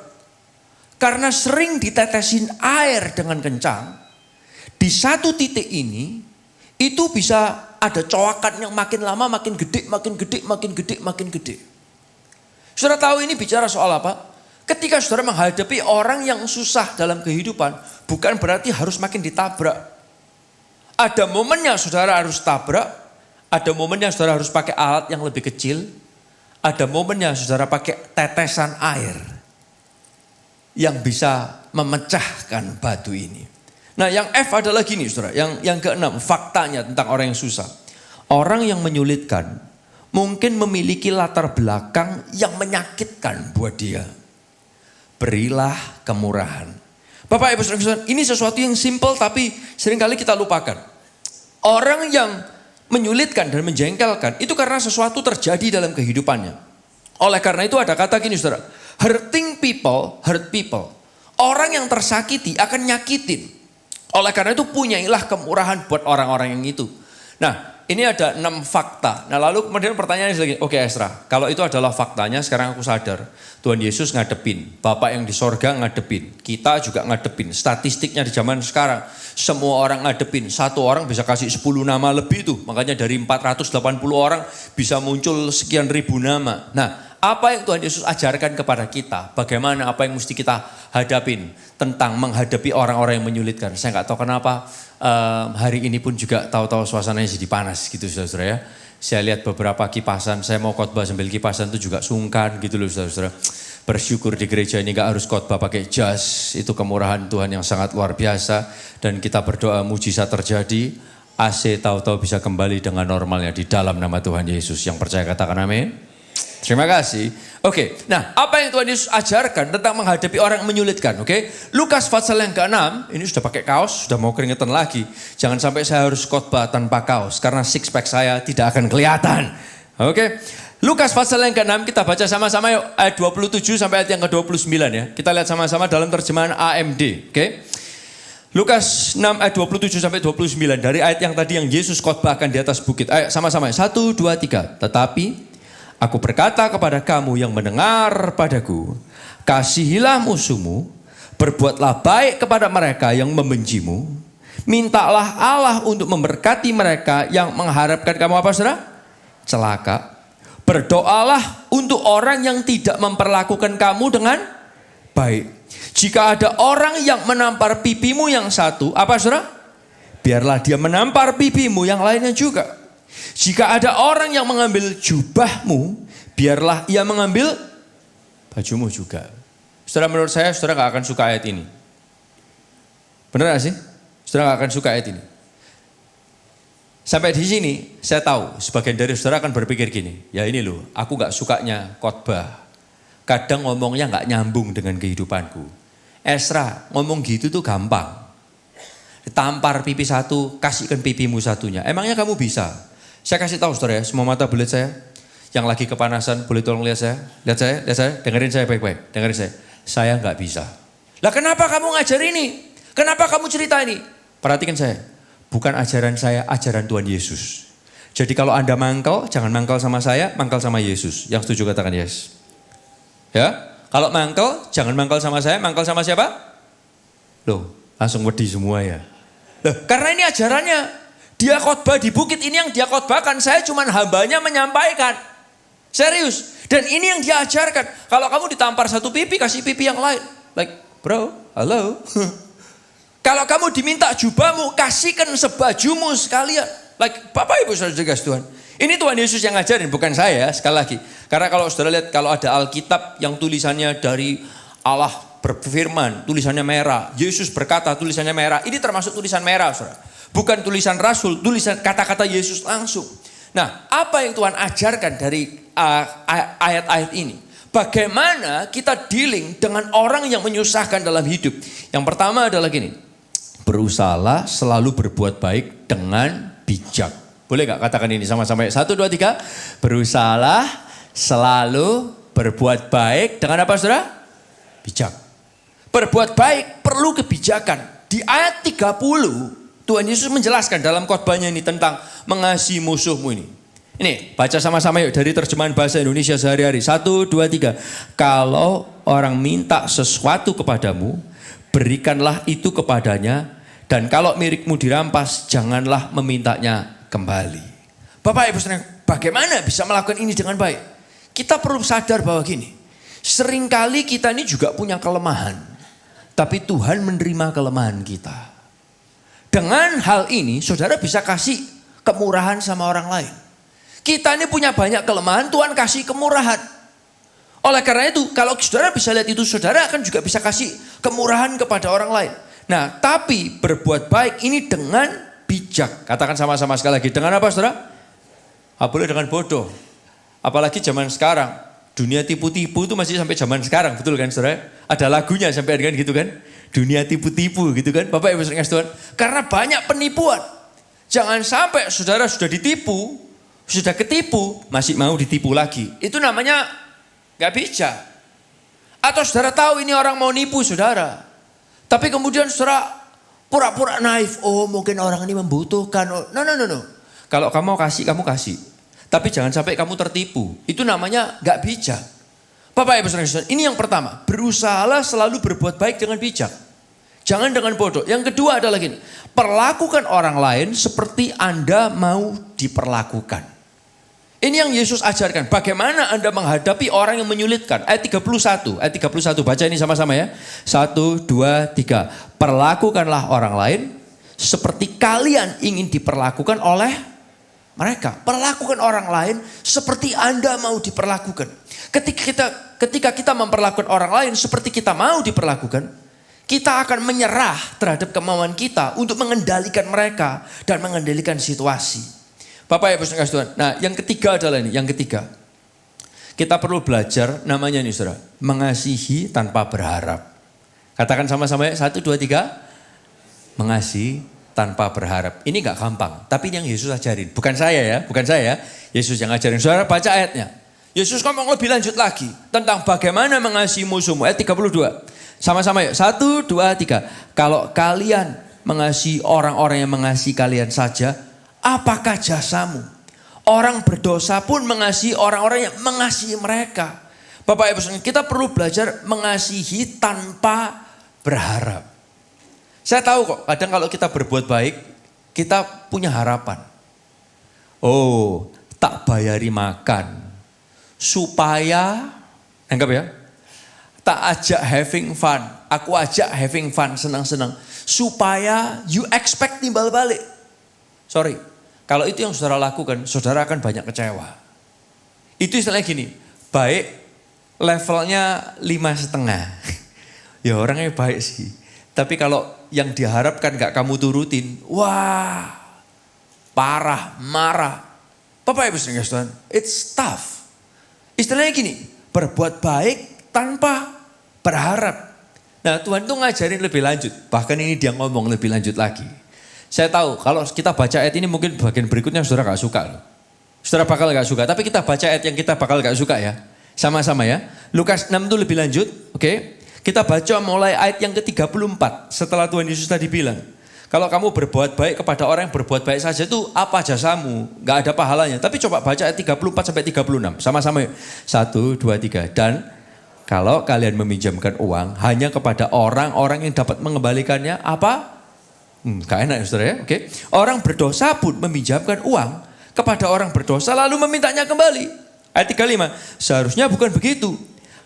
karena sering ditetesin air dengan kencang. Di satu titik ini, itu bisa ada coakan yang makin lama makin gede, makin gede, makin gede, makin gede. Saudara tahu ini bicara soal apa? Ketika saudara menghadapi orang yang susah dalam kehidupan, bukan berarti harus makin ditabrak. Ada momennya saudara harus tabrak, ada momennya saudara harus pakai alat yang lebih kecil, ada momennya saudara pakai tetesan air yang bisa memecahkan batu ini. Nah yang F adalah gini saudara, yang keenam, faktanya tentang orang yang susah. Orang yang menyulitkan mungkin memiliki latar belakang yang menyakitkan buat dia. Berilah kemurahan. Bapak Ibu Saudara, ini sesuatu yang simple tapi seringkali kita lupakan. Orang yang menyulitkan dan menjengkelkan itu karena sesuatu terjadi dalam kehidupannya. Oleh karena itu ada kata gini saudara, hurting people hurt people. Orang yang tersakiti akan nyakitin. Oleh karena itu punyailah kemurahan buat orang-orang yang itu. Nah ini ada 6 fakta. Nah lalu kemudian pertanyaannya lagi, oke Ezra, kalau itu adalah faktanya sekarang aku sadar. Tuhan Yesus ngadepin, Bapak yang di sorga ngadepin, kita juga ngadepin. Statistiknya di zaman sekarang, semua orang ngadepin. Satu orang bisa kasih 10 nama lebih tuh. Makanya dari 480 orang bisa muncul sekian ribu nama. Nah apa yang Tuhan Yesus ajarkan kepada kita, bagaimana apa yang mesti kita hadapin tentang menghadapi orang-orang yang menyulitkan. Saya nggak tahu kenapa hari ini pun juga tahu-tahu suasananya jadi panas gitu saudara-saudara ya. Saya lihat beberapa kipasan, saya mau khotbah sambil kipasan itu juga sungkan gitu loh saudara-saudara. Bersyukur di gereja ini nggak harus khotbah pakai jas, itu kemurahan Tuhan yang sangat luar biasa. Dan kita berdoa mujizat terjadi, AC tahu-tahu bisa kembali dengan normalnya di dalam nama Tuhan Yesus. Yang percaya katakan amin. Terima kasih. Oke, nah apa yang Tuhan Yesus ajarkan tentang menghadapi orang yang menyulitkan, oke? Lukas pasal yang ke-6, ini sudah pakai kaos, sudah mau keringetan lagi. Jangan sampai saya harus khotbah tanpa kaos, karena six pack saya tidak akan kelihatan. Oke, Lukas pasal yang ke-6 kita baca sama-sama yuk, ayat 27 sampai ayat yang ke-29 ya. Kita lihat sama-sama dalam terjemahan AMD, oke? Lukas 6 ayat 27 sampai 29, dari ayat yang tadi yang Yesus khotbahkan di atas bukit. Ayo sama-sama, 1, 2, 3. Tetapi aku berkata kepada kamu yang mendengar padaku, kasihilah musuhmu, berbuatlah baik kepada mereka yang membencimu, mintalah Allah untuk memberkati mereka yang mengharapkan kamu apa saudara? Celaka. Berdoalah untuk orang yang tidak memperlakukan kamu dengan baik. Jika ada orang yang menampar pipimu yang satu, apa saudara? Biarlah dia menampar pipimu yang lainnya juga. Jika ada orang yang mengambil jubahmu, biarlah ia mengambil bajumu juga. Saudara, menurut saya saudara gak akan suka ayat ini. Benar gak sih? Saudara gak akan suka ayat ini. Sampai di sini saya tahu sebagian dari saudara akan berpikir gini, ya ini loh, aku gak sukanya khotbah. Kadang ngomongnya gak nyambung dengan kehidupanku. Ezra, ngomong gitu tuh gampang. Ditampar pipi satu, kasihkan pipimu satunya. Emangnya kamu bisa? Saya kasih tahu saudara ya, semua mata bulat saya yang lagi kepanasan, boleh tolong lihat saya, dengerin saya baik-baik, dengerin saya. Saya nggak bisa. Lah kenapa kamu ngajar ini? Kenapa kamu cerita ini? Perhatikan saya, bukan ajaran saya, ajaran Tuhan Yesus. Jadi kalau Anda mangkal, jangan mangkal sama saya, mangkal sama Yesus. Yang setuju katakan yes. Ya, kalau mangkel, jangan mangkel sama saya, mangkel sama siapa? Loh, langsung wedi semua ya. Loh, karena ini ajarannya. Dia khotbah di bukit, ini yang dia khotbahkan. Saya cuma hambanya menyampaikan. Serius. Dan ini yang dia ajarkan. Kalau kamu ditampar satu pipi, kasih pipi yang lain. Like, bro, halo. Kalau kamu diminta jubahmu, kasihkan sebajumu sekalian. Like, Bapak Ibu Saudara dikasih Tuhan. Ini Tuhan Yesus yang ngajarin, bukan saya sekali lagi. Karena kalau saudara lihat, kalau ada Alkitab yang tulisannya dari Allah berfirman, tulisannya merah. Yesus berkata, tulisannya merah. Ini termasuk tulisan merah, saudara. Bukan tulisan Rasul, tulisan kata-kata Yesus langsung. Nah, apa yang Tuhan ajarkan dari ayat-ayat ini? Bagaimana kita dealing dengan orang yang menyusahkan dalam hidup? Yang pertama adalah gini, berusahalah selalu berbuat baik dengan bijak. Boleh gak katakan ini sama-sama? 1, 2, 3. Berusahalah selalu berbuat baik dengan apa, saudara? Bijak. Berbuat baik perlu kebijakan. Di ayat 30, Tuhan Yesus menjelaskan dalam khotbahnya ini tentang mengasihi musuhmu ini. Ini, baca sama-sama yuk dari terjemahan bahasa Indonesia sehari-hari. 1, 2, 3. Kalau orang minta sesuatu kepadamu, berikanlah itu kepadanya. Dan kalau milikmu dirampas, janganlah memintanya kembali. Bapak Ibu Saudara, bagaimana bisa melakukan ini dengan baik? Kita perlu sadar bahwa gini, seringkali kita ini juga punya kelemahan. Tapi Tuhan menerima kelemahan kita. Dengan hal ini, saudara bisa kasih kemurahan sama orang lain. Kita ini punya banyak kelemahan, Tuhan kasih kemurahan. Oleh karena itu, kalau saudara bisa lihat itu, saudara akan juga bisa kasih kemurahan kepada orang lain. Nah, tapi berbuat baik ini dengan bijak. Katakan sama-sama sekali lagi. Dengan apa, saudara? Boleh dengan bodoh. Apalagi zaman sekarang. Dunia tipu-tipu itu masih sampai zaman sekarang. Betul kan, saudara? Ada lagunya sampai dengan gitu kan. Dunia tipu-tipu gitu kan. Bapak Ibu Saudara Tuhan. Karena banyak penipuan. Jangan sampai saudara sudah ditipu. Sudah ketipu. Masih mau ditipu lagi. Itu namanya gak bijak. Atau saudara tahu ini orang mau nipu saudara. Tapi kemudian saudara pura-pura naif. Oh mungkin orang ini membutuhkan. No. Kalau kamu mau kasih, kamu kasih. Tapi jangan sampai kamu tertipu. Itu namanya gak bijak. Bapak Ibu Saudara, ini yang pertama. Berusahalah selalu berbuat baik dengan bijak. Jangan dengan bodoh. Yang kedua adalah gini. Perlakukan orang lain seperti Anda mau diperlakukan. Ini yang Yesus ajarkan. Bagaimana Anda menghadapi orang yang menyulitkan. Ayat 31. Ayat 31. Baca ini sama-sama ya. 1, 2, 3. Perlakukanlah orang lain seperti kalian ingin diperlakukan oleh mereka. Perlakukan orang lain seperti Anda mau diperlakukan. Ketika kita memperlakukan orang lain seperti kita mau diperlakukan, kita akan menyerah terhadap kemauan kita untuk mengendalikan mereka dan mengendalikan situasi. Bapak Ibu Saudara Tuhan. Nah, yang ketiga adalah ini, yang ketiga. Kita perlu belajar namanya nih Saudara, mengasihi tanpa berharap. Katakan sama-sama ya, 1, 2, 3. Mengasihi tanpa berharap. Ini gak gampang, tapi ini yang Yesus ajarin. Bukan saya ya, bukan saya. Yesus yang ajarin. Saudara baca ayatnya. Yesus ngomong lebih lanjut lagi tentang bagaimana mengasihi musuhmu. Ayat 32. Sama-sama yuk. 1, 2, 3. Kalau kalian mengasihi orang-orang yang mengasihi kalian saja, apakah jasamu? Orang berdosa pun mengasihi orang-orang yang mengasihi mereka. Bapak Ibu Saudara, kita perlu belajar mengasihi tanpa berharap. Saya tahu kok, kadang kalau kita berbuat baik, kita punya harapan. Oh, tak bayari makan. Supaya, anggap ya, tak ajak having fun. Aku ajak having fun, senang-senang. Supaya you expect timbal balik. Sorry, kalau itu yang saudara lakukan, saudara akan banyak kecewa. Itu istilahnya gini, baik levelnya 5,5. Ya orangnya baik sih. Tapi kalau yang diharapkan gak kamu turutin, wah parah, marah. Bapak Ibu Saudara, it's tough. Istilahnya gini, berbuat baik tanpa berharap. Nah Tuhan tuh ngajarin lebih lanjut, bahkan ini dia ngomong lebih lanjut lagi. Saya tahu kalau kita baca ayat ini mungkin bagian berikutnya saudara gak suka loh. Saudara bakal gak suka, tapi kita baca ayat yang kita bakal gak suka ya. Sama-sama ya, Lukas 6 itu lebih lanjut, oke. Kita baca mulai ayat yang ke-34 setelah Tuhan Yesus tadi bilang. Kalau kamu berbuat baik kepada orang yang berbuat baik saja itu apa jasamu? Gak ada pahalanya. Tapi coba baca ayat 34 sampai 36. Sama-sama yuk. 1, 2, 3. Dan Kalau kalian meminjamkan uang hanya kepada orang-orang yang dapat mengembalikannya apa? Gak enak ya saudara ya. Oke. Orang berdosa pun meminjamkan uang kepada orang berdosa lalu memintanya kembali. Ayat 35. Seharusnya bukan begitu.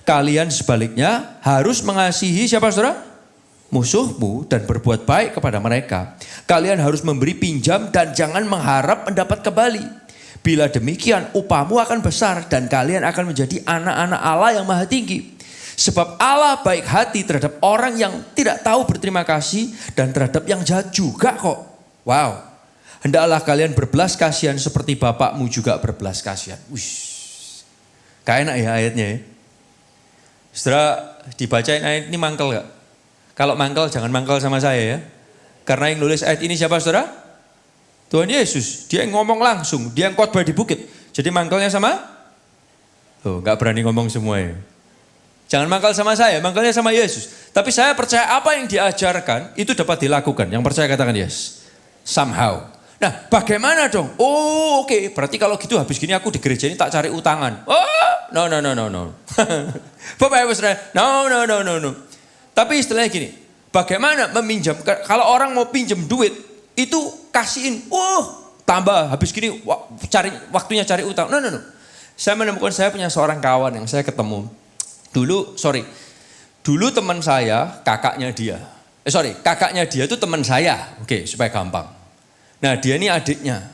Kalian sebaliknya harus mengasihi siapa saudara? Musuhmu dan berbuat baik kepada mereka. Kalian harus memberi pinjam dan jangan mengharap mendapat kembali. Bila demikian upahmu akan besar dan kalian akan menjadi anak-anak Allah yang maha tinggi. Sebab Allah baik hati terhadap orang yang tidak tahu berterima kasih dan terhadap yang jahat juga kok. Wow. Hendaklah kalian berbelas kasihan seperti Bapakmu juga berbelas kasihan. Wish. Gak enak ya ayatnya ya. Saudara dibacain ayat ini mangkel gak? Kalau mangkel jangan mangkel sama saya ya. Karena yang nulis ayat ini siapa saudara? Tuhan Yesus. Dia yang ngomong langsung. Dia yang khotbah di bukit. Jadi mangkelnya sama? Tuh gak berani ngomong semua ya. Jangan mangkal sama saya, mangkalnya sama Yesus. Tapi saya percaya apa yang diajarkan itu dapat dilakukan. Yang percaya katakan yes. Somehow. Nah bagaimana dong? Oh oke. Berarti kalau gitu habis gini aku di gereja ini tak cari utangan. Oh no. Bapak Ibu Saudara, no. Tapi istilahnya gini. Bagaimana meminjamkan, kalau orang mau pinjam duit itu kasihin. Tambah habis gini waktunya cari utang. No. Saya menemukan saya punya seorang kawan yang saya ketemu. Dulu teman saya, kakaknya dia itu teman saya. Oke, supaya gampang. Nah dia ini adiknya.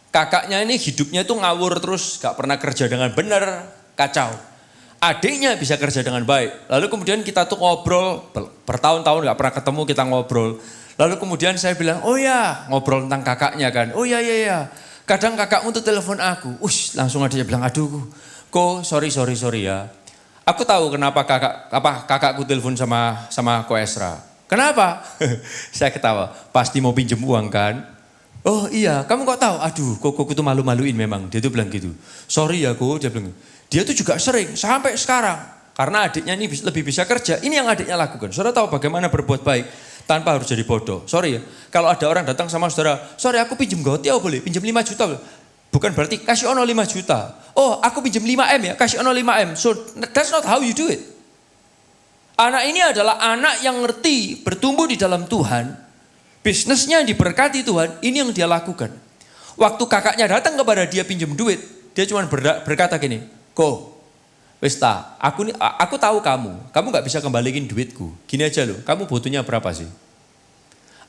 Kakaknya ini hidupnya itu ngawur terus, gak pernah kerja dengan benar, kacau. Adiknya bisa kerja dengan baik. Lalu kemudian kita tuh ngobrol, bertahun-tahun gak pernah ketemu kita ngobrol. Lalu kemudian saya bilang, oh ya ngobrol tentang kakaknya kan. Oh iya. Kadang kakakmu tuh telepon aku. Langsung aja bilang, aduh kok sorry ya. Aku tahu kenapa kakakku telepon sama Ko Esra. Kenapa? Saya ketawa. Pasti mau pinjem uang kan? Oh iya, kamu kok tahu? Aduh, kok tuh malu-maluin memang. Dia tuh bilang gitu. Sorry ya Ko, dia bilang. Dia tuh juga sering sampai sekarang. Karena adiknya ini lebih bisa kerja. Ini yang adiknya lakukan. Saudara tahu bagaimana berbuat baik tanpa harus jadi bodoh. Sorry ya, kalau ada orang datang sama saudara, sorry aku pinjem gotiau boleh? Pinjem 5 juta boleh? Bukan berarti kasih ono 5 juta. Oh aku pinjam 5M ya, kasih ono 5M. So that's not how you do it. Anak ini adalah anak yang ngerti, bertumbuh di dalam Tuhan. Bisnisnya yang diberkati Tuhan, ini yang dia lakukan. Waktu kakaknya datang kepada dia pinjam duit, dia cuma berkata gini, Ko, Westa, aku tahu kamu gak bisa kembaliin duitku. Gini aja loh, kamu butuhnya berapa sih?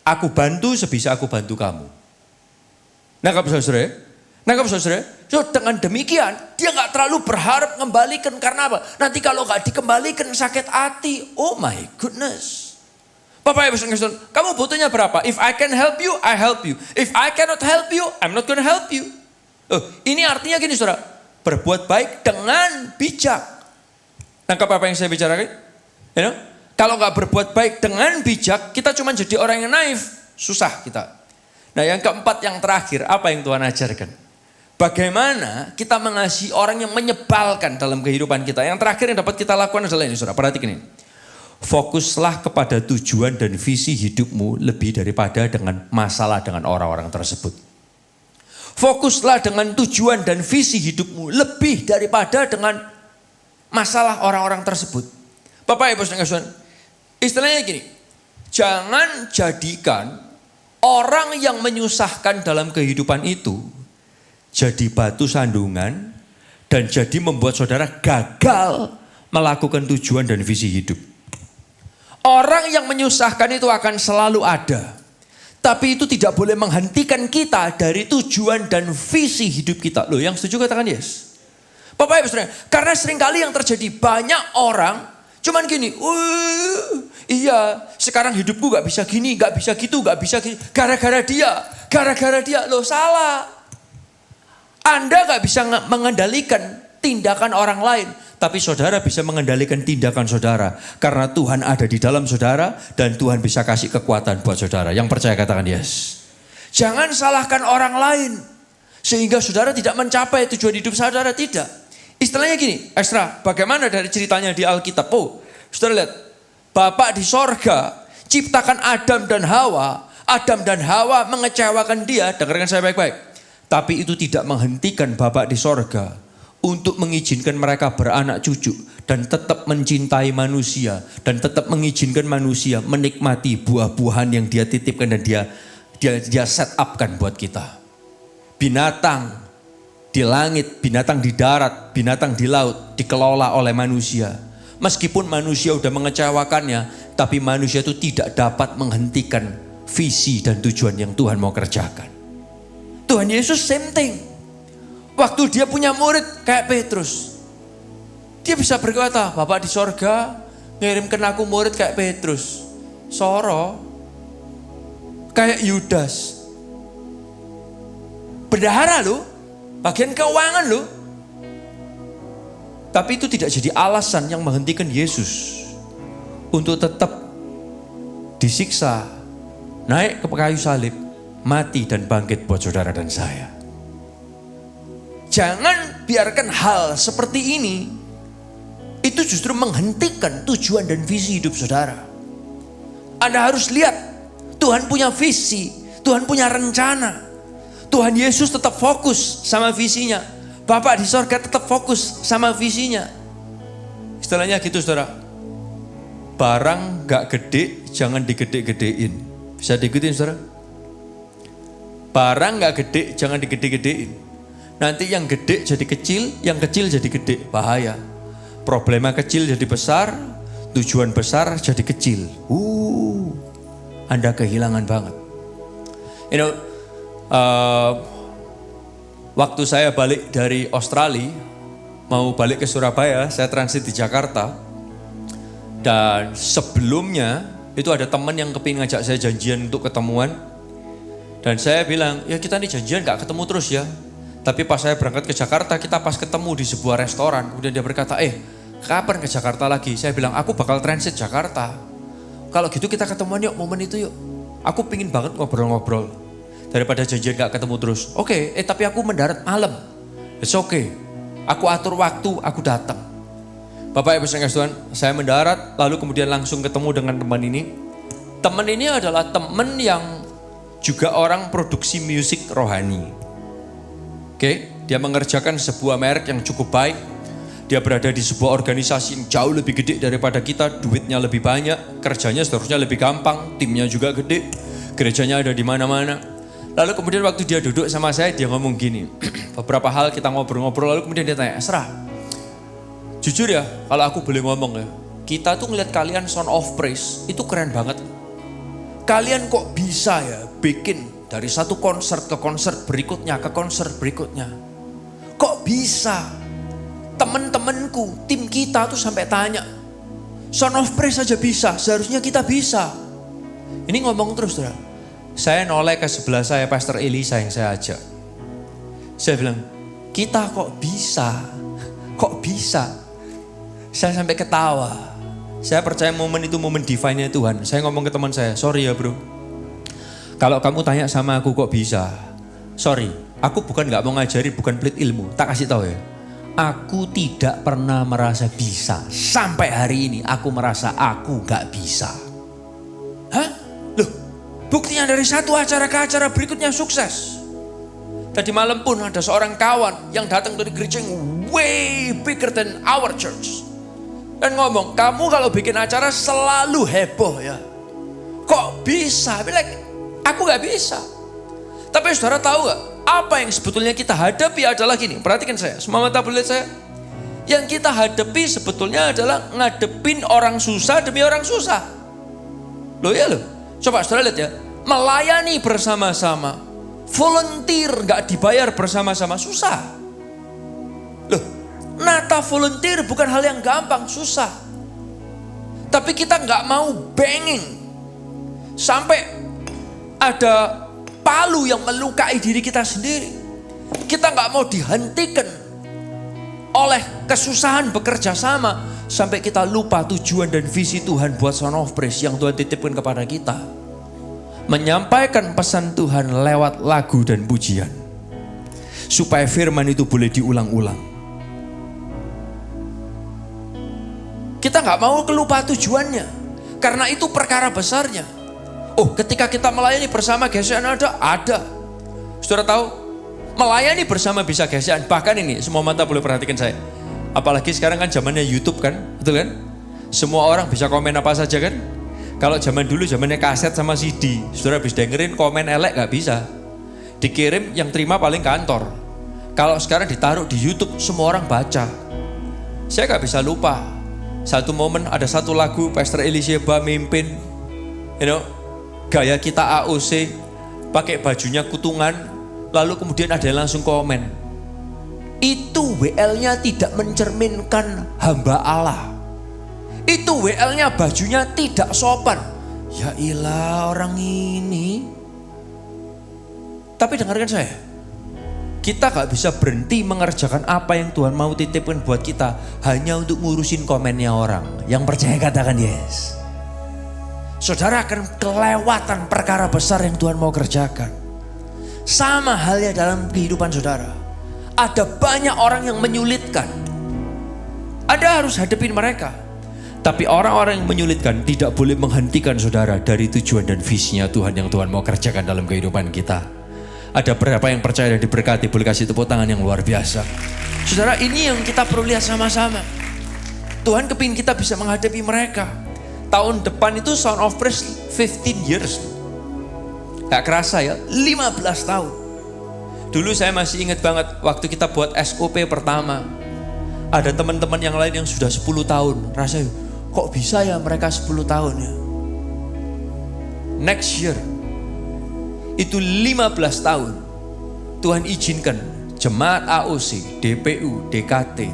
Aku bantu sebisa aku bantu kamu. Nangkap saudara? So dengan demikian dia gak terlalu berharap mengembalikan karena apa? Nanti kalau gak dikembalikan sakit hati. Oh my goodness. Bapak Ibu Saudara, kamu butuhnya berapa? If I can help you, I help you. If I cannot help you, I'm not gonna help you. Ini artinya gini saudara, berbuat baik dengan bijak. Nangkap apa yang saya bicarakan? You know? Kalau gak berbuat baik dengan bijak, kita cuma jadi orang yang naif. Susah kita. Nah yang keempat, yang terakhir, apa yang Tuhan ajarkan? Bagaimana kita mengasihi orang yang menyebalkan dalam kehidupan kita. Yang terakhir yang dapat kita lakukan adalah ini saudara. Perhatikan ini. Fokuslah kepada tujuan dan visi hidupmu lebih daripada dengan masalah dengan orang-orang tersebut. Fokuslah dengan tujuan dan visi hidupmu lebih daripada dengan masalah orang-orang tersebut. Bapak Ibu Saudara, istilahnya gini. Jangan jadikan orang yang menyusahkan dalam kehidupan itu jadi batu sandungan dan jadi membuat saudara gagal melakukan tujuan dan visi hidup. Orang yang menyusahkan itu akan selalu ada. Tapi itu tidak boleh menghentikan kita dari tujuan dan visi hidup kita. Loh yang setuju katakan yes. Bapak Ibu Saudara, karena seringkali yang terjadi banyak orang cuman gini, iya sekarang hidupku gak bisa gini, gak bisa gitu, gak bisa gini. Gara-gara dia, loh salah. Anda gak bisa mengendalikan tindakan orang lain. Tapi saudara bisa mengendalikan tindakan saudara. Karena Tuhan ada di dalam saudara. Dan Tuhan bisa kasih kekuatan buat saudara. Yang percaya katakan yes. Jangan salahkan orang lain. Sehingga saudara tidak mencapai tujuan hidup saudara. Tidak. Istilahnya gini. Esra, bagaimana dari ceritanya di Alkitab? Saudara lihat. Bapak di sorga ciptakan Adam dan Hawa. Adam dan Hawa mengecewakan dia. Dengarkan saya baik-baik. Tapi itu tidak menghentikan Bapak di sorga untuk mengizinkan mereka beranak cucu dan tetap mencintai manusia dan tetap mengizinkan manusia menikmati buah-buahan yang dia titipkan dan dia set upkan buat kita. Binatang di langit, binatang di darat, binatang di laut dikelola oleh manusia. Meskipun manusia udah mengecewakannya, tapi manusia itu tidak dapat menghentikan visi dan tujuan yang Tuhan mau kerjakan. Tuhan Yesus same thing. Waktu dia punya murid kayak Petrus, dia bisa berkata, Bapak di sorga ngirimkan aku murid kayak Petrus. Soro, kayak Yudas. Bendahara loh, bagian keuangan loh. Tapi itu tidak jadi alasan yang menghentikan Yesus untuk tetap disiksa, naik ke kayu salib, mati dan bangkit buat saudara dan saya. Jangan biarkan hal seperti ini itu justru menghentikan tujuan dan visi hidup saudara. Anda harus lihat, Tuhan punya visi, Tuhan punya rencana. Tuhan Yesus tetap fokus sama visinya. Bapak di sorga tetap fokus sama visinya. Istilahnya gitu saudara. Barang gak gede jangan digede-gedein. Bisa diikutin saudara? Barang gak gede jangan digede-gedein. Nanti yang gede jadi kecil, yang kecil jadi gede. Bahaya. Problema kecil jadi besar, tujuan besar jadi kecil. Anda kehilangan banget. You know, waktu saya balik dari Australia, mau balik ke Surabaya, saya transit di Jakarta. Dan sebelumnya itu ada teman yang kepingin ngajak saya janjian untuk ketemuan. Dan saya bilang, ya kita nih janjian gak ketemu terus ya. Tapi pas saya berangkat ke Jakarta, kita pas ketemu di sebuah restoran. Kemudian dia berkata, kapan ke Jakarta lagi? Saya bilang, aku bakal transit Jakarta. Kalau gitu kita ketemuan yuk, momen itu yuk. Aku pingin banget ngobrol-ngobrol. Daripada janjian gak ketemu terus. Oke, tapi aku mendarat malam. It's okay. Aku atur waktu, aku datang. Bapak Ibu sekalian Tuhan, saya mendarat, lalu kemudian langsung ketemu dengan teman ini. Teman ini adalah teman yang juga orang produksi musik rohani. Oke, dia mengerjakan sebuah merek yang cukup baik. Dia berada di sebuah organisasi yang jauh lebih gede daripada kita, duitnya lebih banyak, kerjanya seterusnya lebih gampang, timnya juga gede, gerejanya ada di mana-mana. Lalu kemudian waktu dia duduk sama saya, dia ngomong gini, beberapa hal kita ngobrol-ngobrol, lalu kemudian dia tanya, Esra, jujur ya, kalau aku boleh ngomong ya, kita tuh ngeliat kalian Son of Praise, itu keren banget. Kalian kok bisa ya bikin dari satu konser ke konser berikutnya, ke konser berikutnya. Kok bisa? Temen-temenku, tim kita tuh sampai tanya, Son of Praise aja bisa, seharusnya kita bisa. Ini ngomong terus, saudara. Saya noleh ke sebelah saya, Pastor Elisa yang saya ajak. Saya bilang, kita kok bisa? Kok bisa? Saya sampai ketawa. Saya percaya momen itu momen divine-nya Tuhan. Saya ngomong ke teman saya, sorry ya bro. Kalau kamu tanya sama aku kok bisa? Sorry, aku bukan gak mau ngajari, bukan pelit ilmu. Tak kasih tahu ya. Aku tidak pernah merasa bisa. Sampai hari ini aku merasa aku gak bisa. Hah? Loh, buktinya dari satu acara ke acara berikutnya sukses. Tadi malam pun ada seorang kawan yang datang dari gereja yang way bigger than our church. Dan ngomong, kamu kalau bikin acara selalu heboh ya. Kok bisa? Bilang, aku gak bisa. Tapi saudara tahu gak? Apa yang sebetulnya kita hadapi adalah gini. Perhatikan saya, semua mata boleh saya. Yang kita hadapi sebetulnya adalah ngadepin orang susah demi orang susah. Loh ya loh. Coba saudara lihat ya. Melayani bersama-sama. Volunteer gak dibayar bersama-sama. Susah. Loh. Nata volunteer bukan hal yang gampang, susah. Tapi kita gak mau banging. Sampai ada palu yang melukai diri kita sendiri. Kita gak mau dihentikan oleh kesusahan bekerja sama. Sampai kita lupa tujuan dan visi Tuhan buat Son of Praise yang Tuhan titipkan kepada kita. Menyampaikan pesan Tuhan lewat lagu dan pujian. Supaya firman itu boleh diulang-ulang. Kita gak mau kelupa tujuannya. Karena itu perkara besarnya. Oh, ketika kita melayani bersama gesekan ada. Saudara tahu, melayani bersama bisa gesekan. Bahkan ini, semua mata boleh perhatikan saya. Apalagi sekarang kan zamannya YouTube kan, betul kan? Semua orang bisa komen apa saja kan? Kalau zaman dulu zamannya kaset sama CD, saudara habis dengerin komen elek gak bisa. Dikirim yang terima paling kantor. Kalau sekarang ditaruh di YouTube semua orang baca. Saya gak bisa lupa. Satu momen ada satu lagu Pastor Elisheba mimpin, gaya kita AOC, pakai bajunya kutungan, lalu kemudian ada yang langsung komen. Itu WL-nya tidak mencerminkan hamba Allah. Itu WL-nya bajunya tidak sopan. Ya ilah orang ini. Tapi dengarkan saya. Kita gak bisa berhenti mengerjakan apa yang Tuhan mau titipkan buat kita hanya untuk ngurusin komennya orang. Yang percaya katakan yes. Saudara akan kelewatan perkara besar yang Tuhan mau kerjakan. Sama halnya dalam kehidupan saudara. Ada banyak orang yang menyulitkan. Anda harus hadapin mereka. Tapi orang-orang yang menyulitkan tidak boleh menghentikan saudara dari tujuan dan visinya Tuhan yang Tuhan mau kerjakan dalam kehidupan kita. Ada berapa yang percaya dan diberkati? Boleh kasih tepuk tangan yang luar biasa. Saudara, ini yang kita perlu lihat sama-sama. Tuhan kepingin kita bisa menghadapi mereka. Tahun depan itu Sound of Praise 15 years. Gak kerasa ya, 15 tahun. Dulu saya masih ingat banget waktu kita buat SOP pertama. Ada teman-teman yang lain yang sudah 10 tahun. Rasanya kok bisa ya mereka 10 tahun ya. Next year itu 15 tahun. Tuhan izinkan Jemaat AOC, DPU, DKT,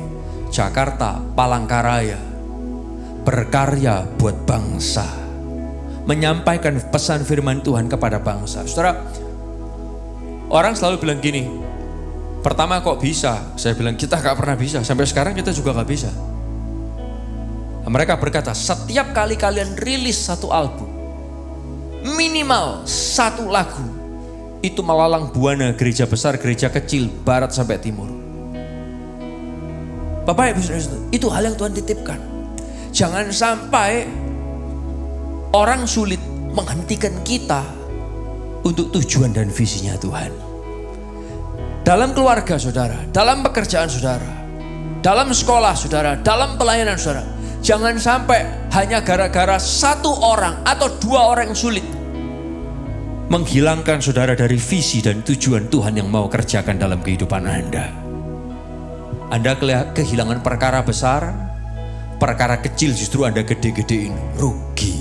Jakarta, Palangkaraya berkarya buat bangsa. Menyampaikan pesan firman Tuhan kepada bangsa. Saudara, orang selalu bilang gini, pertama kok bisa? Saya bilang kita gak pernah bisa, sampai sekarang kita juga gak bisa. Mereka berkata, setiap kali kalian rilis satu album, minimal satu lagu, itu melalang buana gereja besar, gereja kecil, barat sampai timur. Bapak Ibu Saudara, itu hal yang Tuhan titipkan. Jangan sampai orang sulit menghentikan kita untuk tujuan dan visinya Tuhan. Dalam keluarga saudara, dalam pekerjaan saudara, dalam sekolah saudara, dalam pelayanan saudara, jangan sampai hanya gara-gara satu orang atau dua orang yang sulit menghilangkan saudara dari visi dan tujuan Tuhan yang mau kerjakan dalam kehidupan Anda. Anda kehilangan perkara besar, perkara kecil justru Anda gede-gedein, rugi.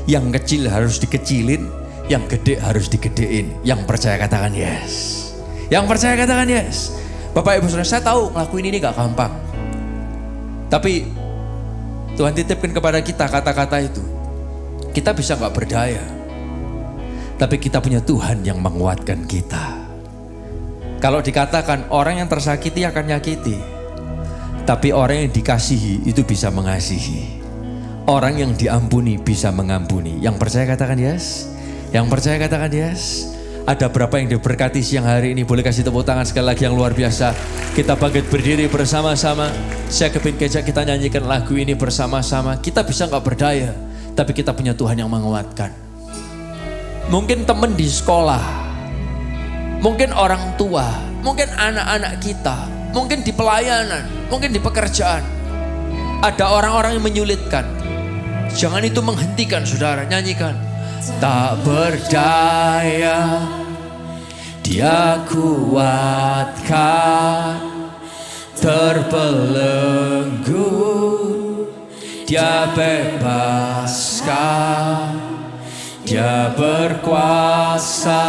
Yang kecil harus dikecilin, yang gede harus digedein. Yang percaya katakan yes. Yang percaya katakan yes. Bapak Ibu Saudara, saya tahu ngelakuin ini gak gampang. Tapi Tuhan titipkan kepada kita kata-kata itu. Kita bisa gak berdaya, tapi kita punya Tuhan yang menguatkan kita. Kalau dikatakan orang yang tersakiti akan nyakiti, tapi orang yang dikasihi itu bisa mengasihi. Orang yang diampuni bisa mengampuni. Yang percaya katakan yes. Yang percaya katakan yes. Ada berapa yang diberkati siang hari ini? Boleh kasih tepuk tangan sekali lagi yang luar biasa. Kita bangkit berdiri bersama-sama. Saya kepingin kejak kita nyanyikan lagu ini bersama-sama. Kita bisa gak berdaya, tapi kita punya Tuhan yang menguatkan. Mungkin teman di sekolah, mungkin orang tua, mungkin anak-anak kita, mungkin di pelayanan, mungkin di pekerjaan. Ada orang-orang yang menyulitkan. Jangan itu menghentikan saudara, nyanyikan. Tak berdaya, Dia kuatkan, terbelenggu, Dia bebaskan, Dia berkuasa,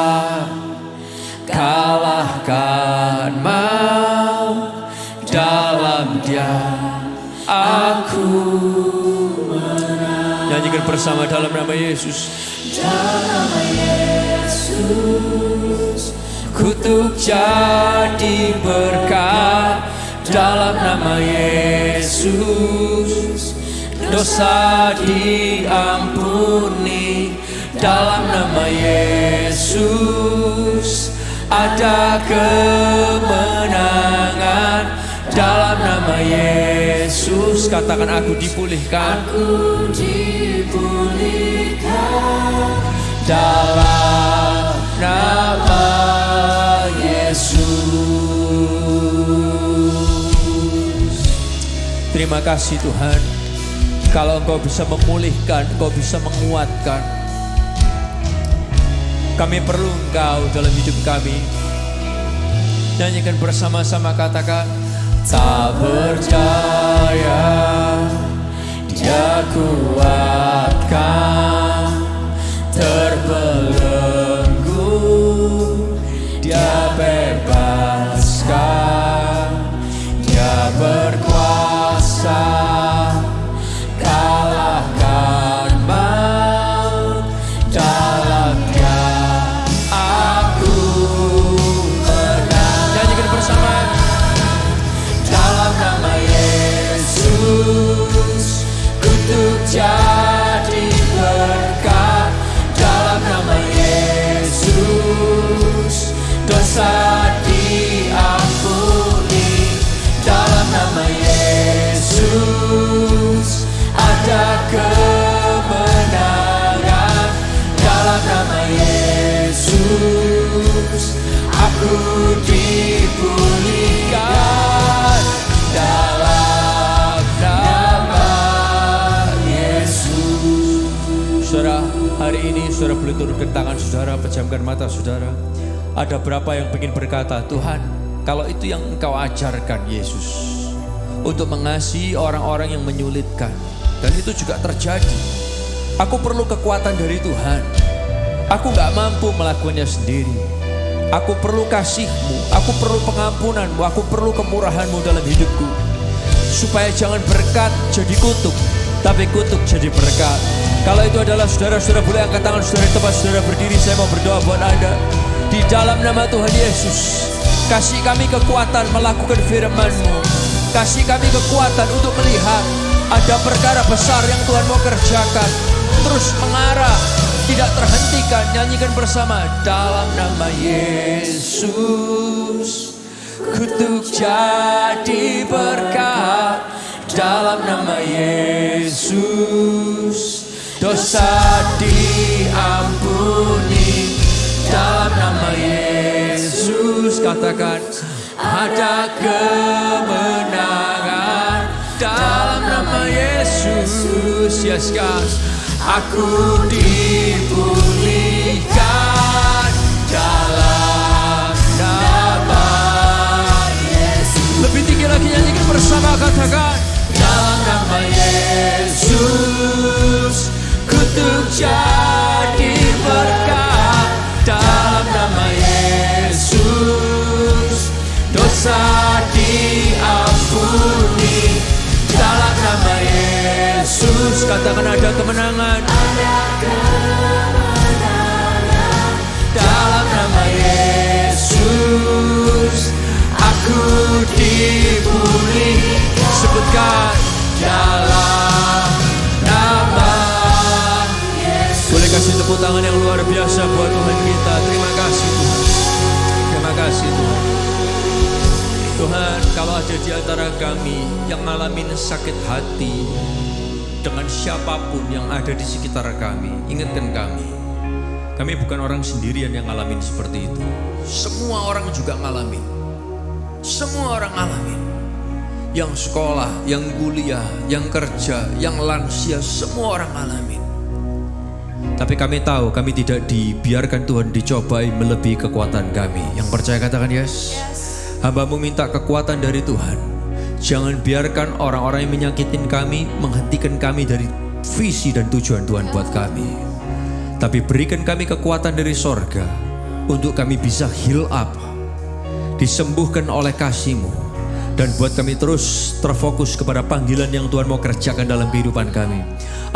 kalahkan maut, dalam Dia aku menang. Nyanyikan bersama dalam nama Yesus. Dalam nama Yesus, kutuk jadi berkat. Dalam nama Yesus, dosa diampuni. Dalam nama Yesus, ada kemenangan. Dalam nama Yesus, katakan aku dipulihkan. Aku dipulihkan. Dalam nama Yesus. Terima kasih Tuhan, kalau Engkau bisa memulihkan, Engkau bisa menguatkan. Kami perlu Engkau dalam hidup kami. Nyanyikan bersama-sama, katakan, tak percaya Dia kuatkan, terbelenggu Dia bebaskan, Dia berkuasa kalahkan maut, dalam Dia aku menang. Nyanyikan bersama. Dalam nama Yesus kutuk jadi berkat, dalam nama Yesus dosa diampuni, dalam nama Yesus ada kemenangan, dalam nama Yesus aku dipulihkan, dalam nama Yesus. Saudara, hari ini saudara boleh turunkan tangan saudara, pejamkan mata saudara. Ada berapa yang ingin berkata, Tuhan, kalau itu yang Engkau ajarkan Yesus, untuk mengasihi orang-orang yang menyulitkan, dan itu juga terjadi. Aku perlu kekuatan dari Tuhan. Aku gak mampu melakukannya sendiri. Aku perlu kasih-Mu, aku perlu pengampunan-Mu, aku perlu kemurahan-Mu dalam hidupku. Supaya jangan berkat jadi kutuk, tapi kutuk jadi berkat. Kalau itu adalah saudara-saudara, boleh angkat tangan saudara di tempat saudara berdiri. Saya mau berdoa buat Anda. Di dalam nama Tuhan Yesus, kasih kami kekuatan melakukan firman-Mu. Kasih kami kekuatan untuk melihat ada perkara besar yang Tuhan mau kerjakan, terus mengarah, tidak terhentikan. Nyanyikan bersama. Dalam nama Yesus kutuk jadi berkat, dalam nama Yesus dosa diampuni, dalam nama Yesus katakan ada kemenangan, dalam nama Yesus. Yes God, aku dipulihkan dalam nama Yesus. Lebih tinggi lagi, nyanyikan bersama, katakan dalam nama Yesus kutuk jadi berkat, dalam nama Yesus dosa diampuni, dalam nama Yesus katakan ada kemenangan, dalam nama Yesus aku dipulihkan. Sebutkan dalam nama Yesus. Boleh kasih tepuk tangan yang luar biasa buat Tuhan kita. Terima kasih Tuhan. Terima kasih Tuhan. Tuhan, kalau ada di antara kami yang ngalamin sakit hati dengan siapapun yang ada di sekitar kami, ingatkan kami. Kami bukan orang sendirian yang ngalamin seperti itu. Semua orang juga ngalamin. Semua orang ngalamin. Yang sekolah, yang kuliah, yang kerja, yang lansia, semua orang ngalamin. Tapi kami tahu kami tidak dibiarkan Tuhan dicobai melebihi kekuatan kami. Yang percaya katakan yes. Hamba-Mu minta kekuatan dari Tuhan. Jangan biarkan orang-orang yang menyakitin kami menghentikan kami dari visi dan tujuan Tuhan buat kami. Tapi berikan kami kekuatan dari sorga untuk kami bisa heal up, disembuhkan oleh kasih-Mu. Dan buat kami terus terfokus kepada panggilan yang Tuhan mau kerjakan dalam kehidupan kami.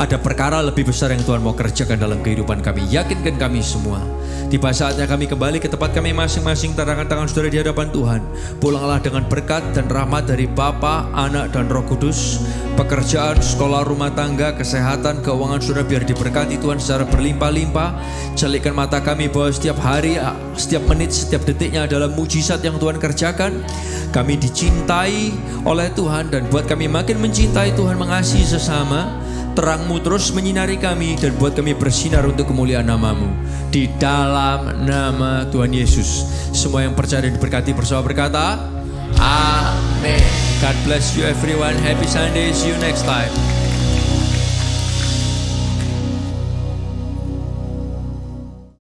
Ada perkara lebih besar yang Tuhan mau kerjakan dalam kehidupan kami. Yakinkan kami semua. Tiba saatnya kami kembali ke tempat kami masing-masing. Tarangkan tangan saudara di hadapan Tuhan. Pulanglah dengan berkat dan rahmat dari Bapa, Anak, dan Roh Kudus. Pekerjaan, sekolah, rumah tangga, kesehatan, keuangan saudara biar diberkati Tuhan secara berlimpah-limpah. Celikkan mata kami bahwa setiap hari, setiap menit, setiap detiknya adalah mujizat yang Tuhan kerjakan. Kami dicintai oleh Tuhan dan buat kami makin mencintai Tuhan, mengasihi sesama. Terang-Mu terus menyinari kami dan buat kami bersinar untuk kemuliaan nama-Mu. Di dalam nama Tuhan Yesus. Semua yang percaya dan diberkati bersama berkata, amin. God bless you everyone. Happy Sunday. See you next time.